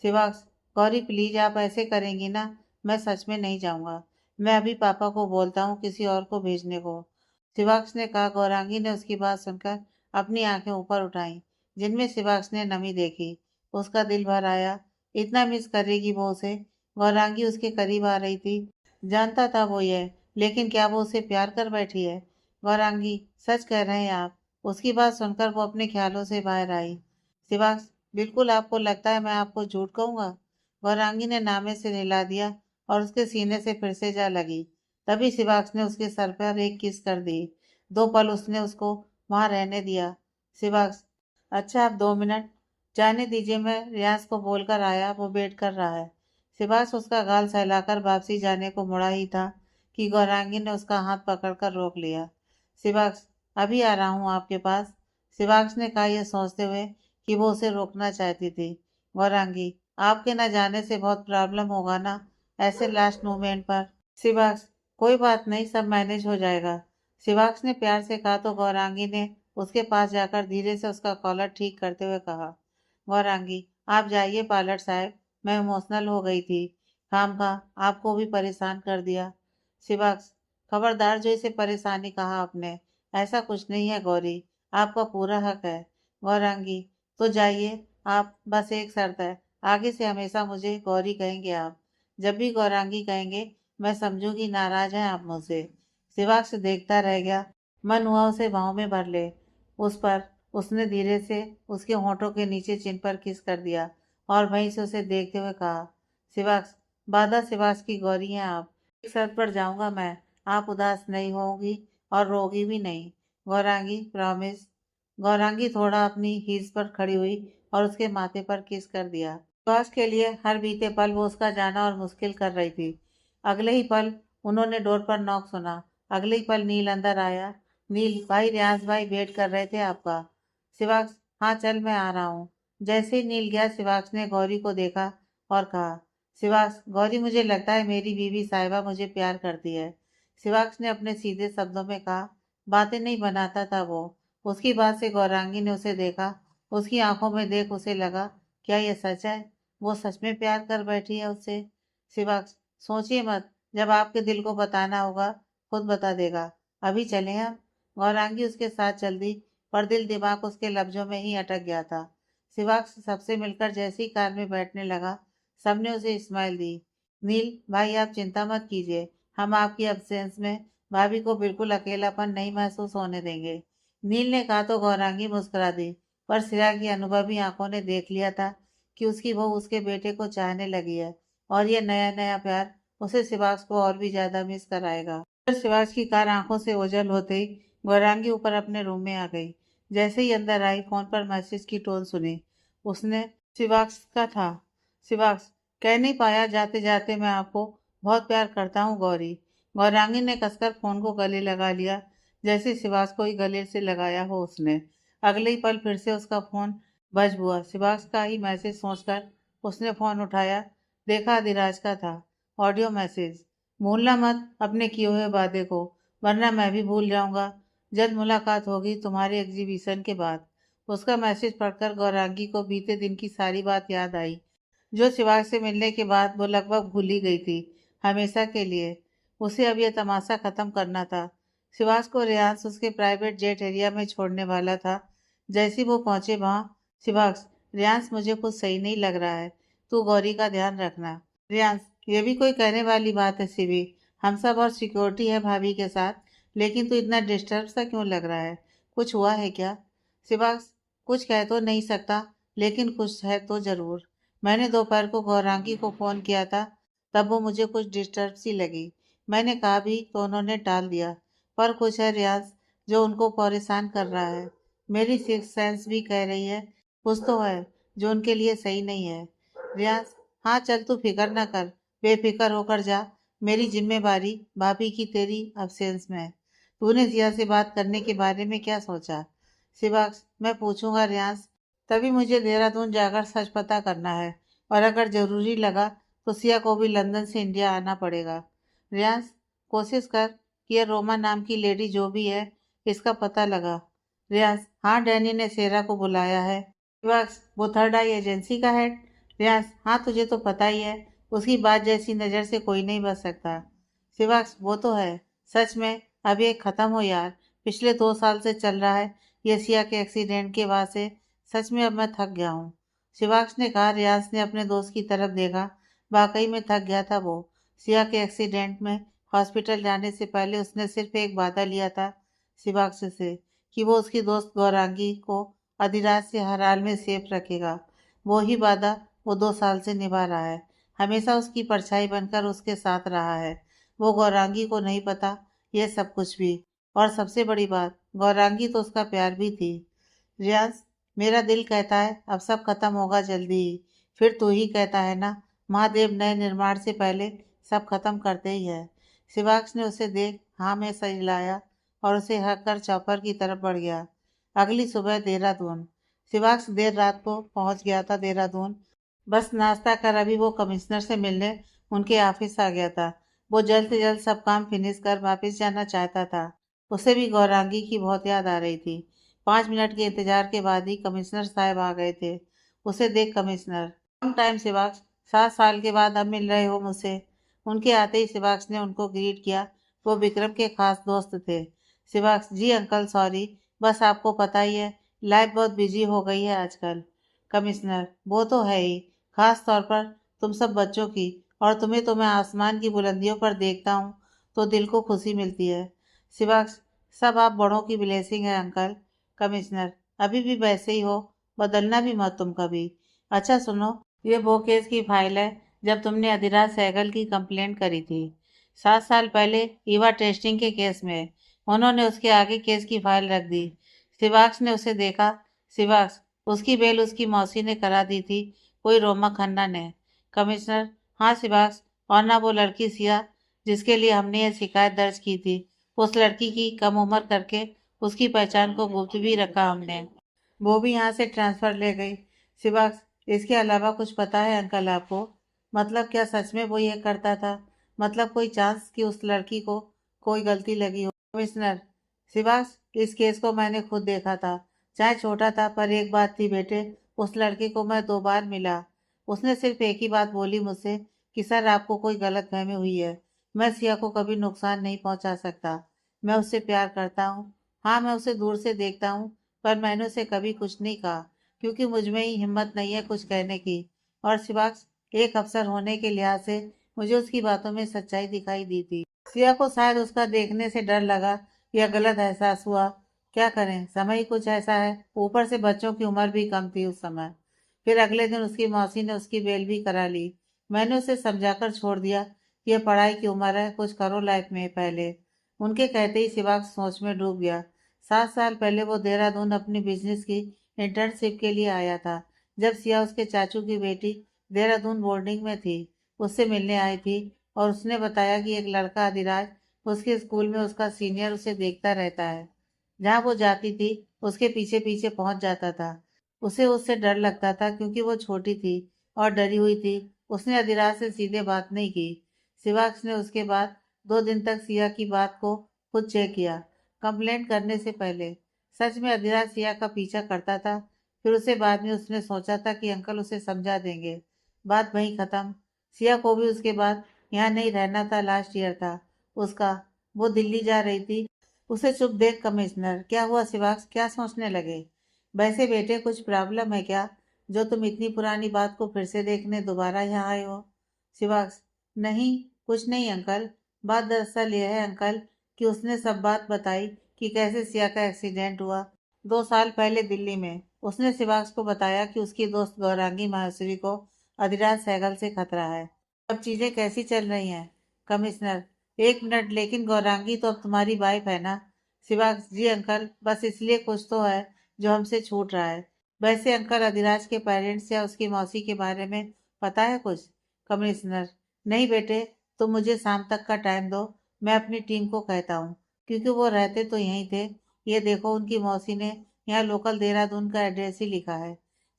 शिवाक्ष, गौरी प्लीज आप ऐसे करेंगी ना? मैं सच में नहीं जाऊंगा। मैं अभी पापा को बोलता हूँ किसी और को भेजने को, शिवाक्ष ने कहा। गौरांगी ने उसकी बात सुनकर अपनी आंखें ऊपर उठाई, जिनमें शिवाक्ष ने नमी देखी। उसका दिल भर आया। इतना मिस करेगी वो उसे। गौरांगी उसके करीब आ रही थी। जानता था वो ये, लेकिन क्या वो उसे प्यार कर बैठी है? गौरांगी, सच कह रहे हैं आप? उसकी बात सुनकर वो अपने ख्यालों से बाहर आई। शिवाक्ष, बिल्कुल आपको लगता है मैं आपको झूठ कहूंगा? गौरांगी ने नामे से हिला दिया और उसके सीने से फिर से जा लगी। तभी शिवाक्ष ने उसके सर पर एक किस कर दी। 2 पल उसने उसको वहां रहने दिया। शिवाक्ष, अच्छा आप 2 मिनट जाने दीजिए, मैं रियाज को बोलकर आया, वो वेट कर रहा है। शिवाज उसका गाल सहलाकर वापसी जाने को मुड़ा ही था कि गौरांगी ने उसका हाथ पकड़कर रोक लिया। शिवाक्ष, अभी आ रहा हूँ आपके पास, शिवाक्ष ने कहा, यह सोचते हुए कि वो उसे रोकना चाहती थी। गौरांगी, आपके न जाने से बहुत प्रॉब्लम होगा ना ऐसे लास्ट मोमेंट पर? शिवाक्ष, कोई बात नहीं, सब मैनेज हो जाएगा, शिवाक्ष ने प्यार से कहा। तो गौरांगी ने उसके पास जाकर धीरे से उसका कॉलर ठीक करते हुए कहा। गौरांगी, आप जाइए पायलट साहब, मैं इमोशनल हो गई थी, खामखा आपको भी परेशान कर दिया। शिवाक्ष, खबरदार, जो इसे परेशानी कहा आपने, ऐसा कुछ नहीं है गौरी, आपका पूरा हक है। गौरांगी, तो जाइए आप, बस एक शर्त है, आगे से हमेशा मुझे गौरी कहेंगे आप। जब भी गौरांगी कहेंगे मैं समझूंगी नाराज हैं आप मुझसे। शिवाक्ष देखता रह गया। मन हुआ उसे बाहों में भर ले। उस पर उसने धीरे से उसके होठों के नीचे चिन पर किस कर दिया और वहीं से उसे देखते हुए कहा। शिवाक्ष, बादा शिवाक्ष की गौरी हैं आप, एक शर्त पर जाऊंगा मैं, आप उदास नहीं होगी और रोगी भी नहीं। गौरांगी, प्रॉमिस? गौरांगी थोड़ा अपनी हीज पर खड़ी हुई और उसके माथे पर किस कर दिया। विश्वास के लिए हर बीते पल वो उसका जाना और मुश्किल कर रही थी। अगले ही पल उन्होंने डोर पर नॉक सुना। अगले ही पल नील अंदर आया। नील भाई, रियाज भाई वेट कर रहे थे आपका। शिवाक्ष, हाँ चल मैं आ रहा हूँ। जैसे ही नील गया, शिवाक्ष ने गौरी को देखा और कहा। शिवाक्ष, गौरी, मुझे लगता है मेरी बीवी साहिबा मुझे प्यार करती है, शिवाक्ष ने अपने सीधे शब्दों में कहा। बातें नहीं बनाता था वो। उसकी बात से गौरांगी ने उसे देखा। उसकी आंखों में देख उसे लगा, क्या ये सच है? वो सच में प्यार कर बैठी है उससे। शिवाक्ष, सोचिए मत, जब आपके दिल को बताना होगा खुद बता देगा। अभी चलें हम? गौरांगी उसके साथ चल दी, पर दिल दिमाग उसके लफ्जों में ही अटक गया था। शिवाक्ष सबसे मिलकर जैसे ही कार में बैठने लगा, सबने उसे स्माइल दी। नील भाई, आप चिंता मत कीजिए, हम आपकी एब्सेंस में भाभी को बिल्कुल अकेलापन नहीं महसूस होने देंगे, नील ने कहा। तो गौरांगी मुस्कुरा दी, पर सिरा की अनुभवी आंखों ने देख लिया था कि उसकी बहू उसके बेटे को चाहने लगी है और ये नया नया प्यार उसे शिवाक्ष को और भी ज्यादा मिस कराएगा। फिर शिवाक्ष की कार आंखों से ओझल होते ही गौरांगी ऊपर अपने रूम में आ गई। जैसे ही अंदर आई, फोन पर मैसेज की टोन सुनी। उसने शिवाक्ष का था। शिवाक्ष, कह नहीं पाया जाते जाते मैं आपको बहुत प्यार करता हूँ गौरी। गौरांगी ने कसकर फोन को गले लगा लिया, जैसे शिवास को ही गले से लगाया हो उसने। अगले ही पल फिर से उसका फोन बज हुआ। शिवास का ही मैसेज सोचकर उसने फोन उठाया। देखा अधिराज का था। Audio message. भूलना मत अपने किए हुए वादे को, वरना मैं भी भूल जाऊंगा। जल्द मुलाकात होगी तुम्हारे एग्जीबिशन के बाद। उसका मैसेज पढ़कर गौरांगी को बीते दिन की सारी बात याद आई, जो शिवास से मिलने के बाद वो लगभग भूल ही गई थी, हमेशा के लिए। उसे अब यह तमाशा खत्म करना था। शिवास को रेयांश उसके प्राइवेट जेट एरिया में छोड़ने वाला था। जैसे वो पहुंचे वहां, शिवास, रेयांश मुझे कुछ सही नहीं लग रहा है, तू गौरी का ध्यान रखना। रेयांश, ये भी कोई कहने वाली बात है शिवी, हम सब और सिक्योरिटी है भाभी के साथ, लेकिन तू इतना डिस्टर्ब सा क्यों लग रहा है? कुछ हुआ है क्या? शिवास, कुछ कह तो नहीं सकता, लेकिन कुछ है तो जरूर। मैंने दोपहर को गौरांगी को फोन किया था, तब वो मुझे कुछ डिस्टर्ब सी लगी। मैंने कहा भी तो उन्होंने टाल दिया, पर कुछ है रियाज जो उनको परेशान कर रहा है। मेरी सिक्स सेंस भी कह रही है कुछ तो है जो उनके लिए सही नहीं है। रियाज, हाँ चल तू फिक्र ना कर, बेफिक्र होकर जा। मेरी जिम्मेवारी भाभी की तेरी अब्सेंस में। तूने जिया से बात करने के बारे में क्या सोचा? शिवाक्स, मैं पूछूंगा रियाज, तभी मुझे देहरादून जाकर सच पता करना है, और अगर जरूरी लगा तो सिया को भी लंदन से इंडिया आना पड़ेगा। रियाज, कोशिश कर कि यह रोमा नाम की लेडी जो भी है, इसका पता लगा। रियाज, हाँ डैनी ने सेरा को बुलाया है। शिवाक्स, वो थर्ड आई एजेंसी का हेड? रियाज, हाँ तुझे तो पता ही है, उसकी बात जैसी नज़र से कोई नहीं बच सकता। शिवाक्स, वो तो है। सच में अब ये खत्म हो यार, पिछले 2 साल से चल रहा है ये सिया के एक्सीडेंट के बाद से। सच में अब मैं थक गया हूँ। शिवाक्स ने कहा। रियाज ने अपने दोस्त की तरफ देखा। वाकई में थक गया था वो। सिया के एक्सीडेंट में हॉस्पिटल जाने से पहले उसने सिर्फ एक वादा लिया था शिवाक्स से, कि वो उसकी दोस्त गौरांगी को अधिराज से हर हाल में सेफ रखेगा। वो ही वादा वो 2 साल से निभा रहा है, हमेशा उसकी परछाई बनकर उसके साथ रहा है। वो गौरांगी को नहीं पता ये सब कुछ भी। और सबसे बड़ी बात, गौरांगी तो उसका प्यार भी थी। रियाज, मेरा दिल कहता है अब सब खत्म होगा जल्दी ही। फिर तू ही कहता है ना, महादेव नए निर्माण से पहले सब खत्म करते ही है। शिवाक्स ने उसे देख हाँ में लाया और उसे हक कर चौपर की तरफ बढ़ गया। अगली सुबह देहरादून। शिवाक्स देर रात को पहुंच गया था देहरादून। बस नाश्ता कर अभी वो कमिश्नर से मिलने उनके ऑफिस आ गया था। वो जल्द से जल्द सब काम फिनिश कर वापस जाना चाहता था। उसे भी गौरांगी की बहुत याद आ रही थी। 5 मिनट के इंतजार के बाद ही कमिश्नर साहब आ गए थे। उसे देख कमिश्नर, लॉन्ग टाइम शिवाक्स, 7 साल के बाद अब मिल रहे हो मुझसे। उनके आते ही शिवाक्स ने उनको ग्रीट किया। वो विक्रम के खास दोस्त थे। शिवाक्स, जी अंकल सॉरी, बस आपको पता ही है लाइफ बहुत बिजी हो गई है आजकल। कमिश्नर, वो तो है ही, खास तौर पर तुम सब बच्चों की। और तुम्हें तो मैं आसमान की बुलंदियों पर देखता हूँ तो दिल को खुशी मिलती है। शिवाक्स, सब आप बड़ों की ब्लेसिंग है अंकल। कमिश्नर, अभी भी वैसे ही हो, बदलना भी मत तुम कभी। अच्छा सुनो, ये वो केस की फाइल है जब तुमने अधिराज सहगल की कंप्लेंट करी थी, 7 साल पहले, ईवा टेस्टिंग के केस में। उन्होंने उसके आगे केस की फाइल रख दी। शिवाक्स ने उसे देखा। शिवाक्स, उसकी बेल उसकी मौसी ने करा दी थी, कोई रोमा खन्ना ने। कमिश्नर, हाँ शिवाक्स, और ना वो लड़की सिया जिसके लिए हमने ये शिकायत दर्ज की थी। उस लड़की की कम उम्र करके उसकी पहचान को गुप्त भी रखा हमने। वो भी यहाँ से ट्रांसफर ले गई। शिवाक्स, इसके अलावा कुछ पता है अंकल आपको? मतलब क्या सच में वो ये करता था? मतलब कोई चांस कि उस लड़की को कोई गलती लगी हो? कमिश्नर, शिवाक्स, इस केस को मैंने खुद देखा था। चाहे छोटा था, पर एक बात थी बेटे, उस लड़के को मैं 2 बार मिला। उसने सिर्फ एक ही बात बोली मुझसे कि सर आपको कोई गलतफहमी हुई है, मैं सिया को कभी नुकसान नहीं पहुंचा सकता। मैं उससे प्यार करता हूँ। हाँ मैं उसे दूर से देखता हूँ, पर मैंने उसे कभी कुछ नहीं कहा, क्योंकि मुझ में ही हिम्मत नहीं है कुछ कहने की। और शिवाक्स, एक अफसर होने के लिहाज से मुझे उसकी बातों में सच्चाई दिखाई दी थी। सिया को शायद उसका देखने से डर लगा या गलत एहसास हुआ। क्या करें, समय ही कुछ ऐसा है। ऊपर से बच्चों की उम्र भी कम थी उस समय। फिर अगले दिन उसकी मौसी ने उसकी बेल भी करा ली। मैंने उसे समझाकर छोड़ दिया कि यह पढ़ाई की उम्र है, कुछ करो लाइफ में पहले। उनके कहते ही शिवाक सोच में डूब गया। 7 साल पहले वो देहरादून अपनी बिजनेस की इंटर्नशिप के लिए आया था, जब सिया उसके चाचू की बेटी देहरादून बोर्डिंग में थी। उससे मिलने आई थी और उसने बताया कि एक लड़का अधिराज उसके स्कूल में उसका सीनियर उसे देखता रहता है। जहाँ वो जाती थी उसके पीछे पीछे पहुंच जाता था। उसे उससे डर लगता था क्योंकि वो छोटी थी और डरी हुई थी। उसने अधिराज से सीधे बात नहीं की। शिवाक्ष ने उसके बाद 2 दिन तक सिया की बात को खुद चेक किया, कंप्लेंट करने से पहले। सच में अधिराज सिया का पीछा करता था। फिर उसे बाद में उसने सोचा था कि अंकल उसे समझा देंगे। बात वहीं खत्म। सिया को भी उसके बाद यहाँ नहीं रहना था। लास्ट ईयर था उसका। वो दिल्ली जा रही थी। उसे चुप देख कमिश्नर, क्या हुआ शिवाक्ष, क्या सोचने लगे? वैसे बेटे कुछ प्रॉब्लम है क्या, जो तुम इतनी पुरानी बात को फिर से देखने दोबारा यहाँ आए हो? शिवाक्ष, नहीं, कुछ नहीं अंकल। बात दरअसल यह है अंकल कि उसने सब बात बताई कि कैसे सिया का एक्सीडेंट हुआ 2 साल पहले दिल्ली में। उसने शिवाक्ष को बताया कि उसकी दोस्त गौरांगी माहेश्वरी को अधिराज सहगल से खतरा है। अब चीजें कैसी चल रही हैं? कमिश्नर, 1 मिनट, लेकिन गौरांगी तो अब तुम्हारी वाइफ है ना? शिवाक्ष, जी अंकल, बस इसलिए कुछ तो है जो हमसे छूट रहा है। वैसे अंकल, अधिराज के पेरेंट्स या उसकी मौसी के बारे में पता है कुछ? कमिश्नर, नहीं बेटे, तुम मुझे शाम तक का टाइम दो, मैं अपनी टीम को कहता हूँ, क्योंकि वो रहते तो यहीं थे। ये देखो, उनकी मौसी ने यहाँ लोकल देहरादून का एड्रेस ही लिखा है।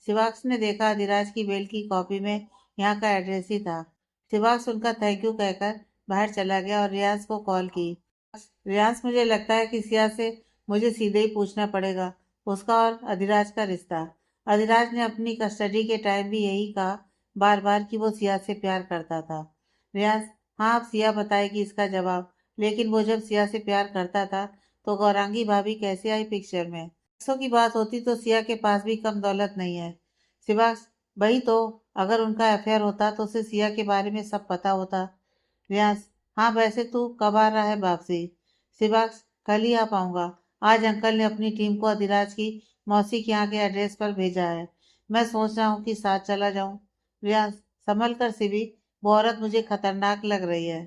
शिवाक्ष ने देखा अधिराज की बेल की कॉपी में यहाँ का एड्रेस ही था। शिवाक्ष उनका थैंक यू कहकर बाहर चला गया और रियाज को कॉल की। रियाज, मुझे लगता है कि सिया से मुझे सीधे ही पूछना पड़ेगा उसका और अधिराज का रिश्ता। अधिराज ने अपनी कस्टडी के टाइम भी यही कहा बार बार कि वो सिया से प्यार करता था। रियाज, हाँ, अब सिया बताएगी इसका जवाब। लेकिन वो जब सिया से प्यार करता था तो गौरांगी भाभी कैसे आई पिक्चर में? पैसों की बात होती तो सिया के पास भी कम दौलत नहीं है। शिवाक्ष, वही तो, अगर उनका अफेयर होता तो उसे सिया के बारे में सब पता होता। रियाज, हाँ, वैसे तू कब आ रहा है वापसी? शिवाक्ष, कल ही आ पाऊंगा। आज अंकल ने अपनी टीम को अधिराज की मौसी के यहाँ के एड्रेस पर भेजा है। मैं सोच रहा हूँ कि साथ चला जाऊं। रियाज, संभल कर सिवी, वो औरत मुझे खतरनाक लग रही है।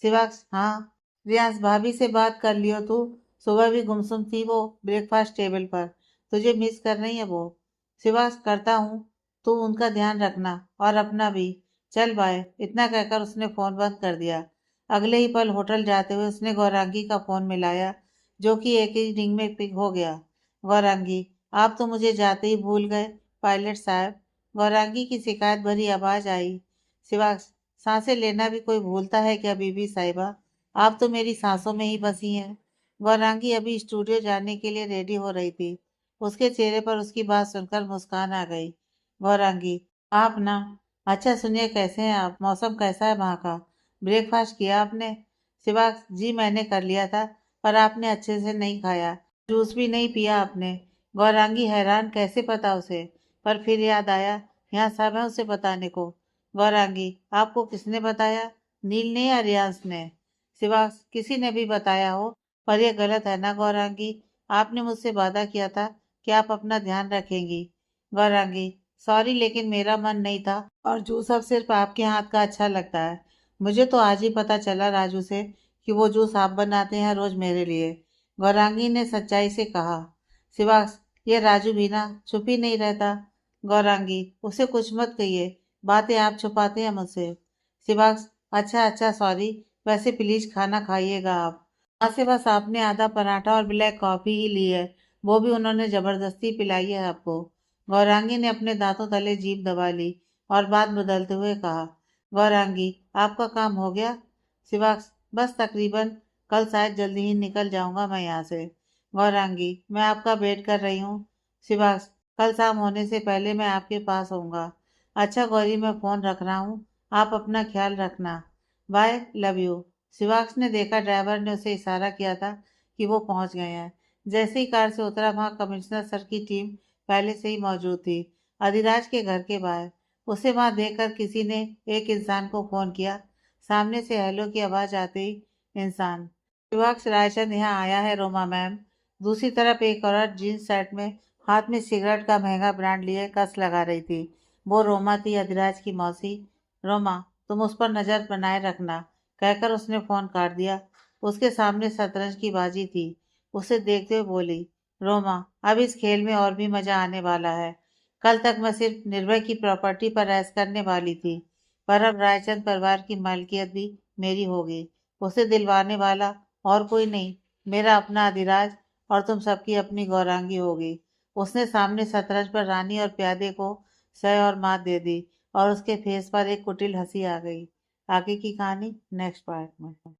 शिवाक्ष, हाँ। रियाज, भाभी से बात कर लियो तू। सुबह भी गुमसुम थी वो ब्रेकफास्ट टेबल पर। तुझे मिस कर रही है वो। शिवाक्ष, करता हूँ। तू उनका ध्यान रखना और अपना भी। चल बाय। इतना कहकर उसने फोन बंद कर दिया। अगले ही पल होटल जाते हुए उसने गौरांगी का फोन मिलाया, जो कि एक ही रिंग में पिक हो गया। गौरांगी, आप तो मुझे जाते ही भूल गए पायलट साहब। गौरांगी की शिकायत भरी आवाज आई। शिवाक्ष, सांसें लेना भी कोई भूलता है क्या बीबी साहिबा? आप तो मेरी सांसों में ही बसी हैं। गौरांगी अभी स्टूडियो जाने के लिए रेडी हो रही थी। उसके चेहरे पर उसकी बात सुनकर मुस्कान आ गई। गौरांगी, आप ना, अच्छा सुनिए, कैसे हैं आप? मौसम कैसा है वहाँ का? ब्रेकफास्ट किया आपने? शिवाक्ष, जी मैंने कर लिया था, पर आपने अच्छे से नहीं खाया। जूस भी नहीं पिया आपने। गौरांगी हैरान, कैसे पता उसे? पर फिर याद आया, यहाँ सब है उसे बताने को। गौरांगी, आपको किसने बताया? नील ने या रियांश ने? शिवाक्ष, किसी ने भी बताया हो, पर यह गलत है ना गौरांगी? आपने मुझसे वादा किया था कि आप अपना ध्यान रखेंगी। गौरांगी, सॉरी, लेकिन मेरा मन नहीं था और जूस अब सिर्फ आपके हाथ का अच्छा लगता है। मुझे तो आज ही पता चला राजू से कि वो जूस आप बनाते हैं रोज मेरे लिए। गौरांगी ने सच्चाई से कहा। शिवाक्ष, ये राजू भी ना चुप ही नहीं रहता। गौरांगी, उसे कुछ मत कहिए, बातें आप छुपाते हैं मुझसे। शिवाक्ष, अच्छा अच्छा, सॉरी। वैसे प्लीज खाना खाइएगा आप। वहाँ से बस आपने आधा पराठा और ब्लैक कॉफी ही ली है, वो भी उन्होंने जबरदस्ती पिलाई है आपको। गौरांगी ने अपने दांतों तले जीभ दबा ली और बात बदलते हुए कहा। गौरांगी, आपका काम हो गया? शिवाक्ष, बस तकरीबन, कल शायद जल्दी ही निकल जाऊंगा मैं यहाँ से। गौरांगी, मैं आपका वेट कर रही हूँ। शिवाक्ष, कल शाम होने से पहले मैं आपके पास आऊंगा। अच्छा गौरी, मैं फोन रख रहा हूँ, आप अपना ख्याल रखना। Bye, love you. शिवाक्ष ने देखा ड्राइवर ने उसे इशारा किया था कि वो पहुंच गए हैं। जैसे ही कार से उतरा, वहां कमिश्नर सर की टीम पहले से ही मौजूद थी, अधिराज के घर के बाहर। उसे वहां देखकर किसी ने एक इंसान को फोन किया। सामने से हेलो की आवाज आते ही इंसान, शिवाक्ष रायचंद यहाँ आया है रोमा मैम। दूसरी तरफ एक औरत जींस शर्ट में हाथ में सिगरेट का महंगा ब्रांड लिए कस लगा रही थी। वो रोमा थी, अधिराज की मौसी। रोमा, तुम उस पर नजर बनाए रखना, कहकर उसने फोन काट दिया। उसके सामने शतरंज की बाजी थी। उसे देखते हुए बोली, रोमा, अब इस खेल में और भी मजा आने वाला है। कल तक मैं सिर्फ निर्भय की प्रॉपर्टी पर ऐश करने वाली थी, पर अब रायचंद परिवार की मालकियत भी मेरी होगी। उसे दिलवाने वाला और कोई नहीं, मेरा अपना अधिराज, और तुम सबकी अपनी गौरांगी होगी। उसने सामने शतरंज पर रानी और प्यादे को सह और मात दे दी और उसके फेस पर एक कुटिल हंसी आ गई। आगे की कहानी नेक्स्ट पार्ट में।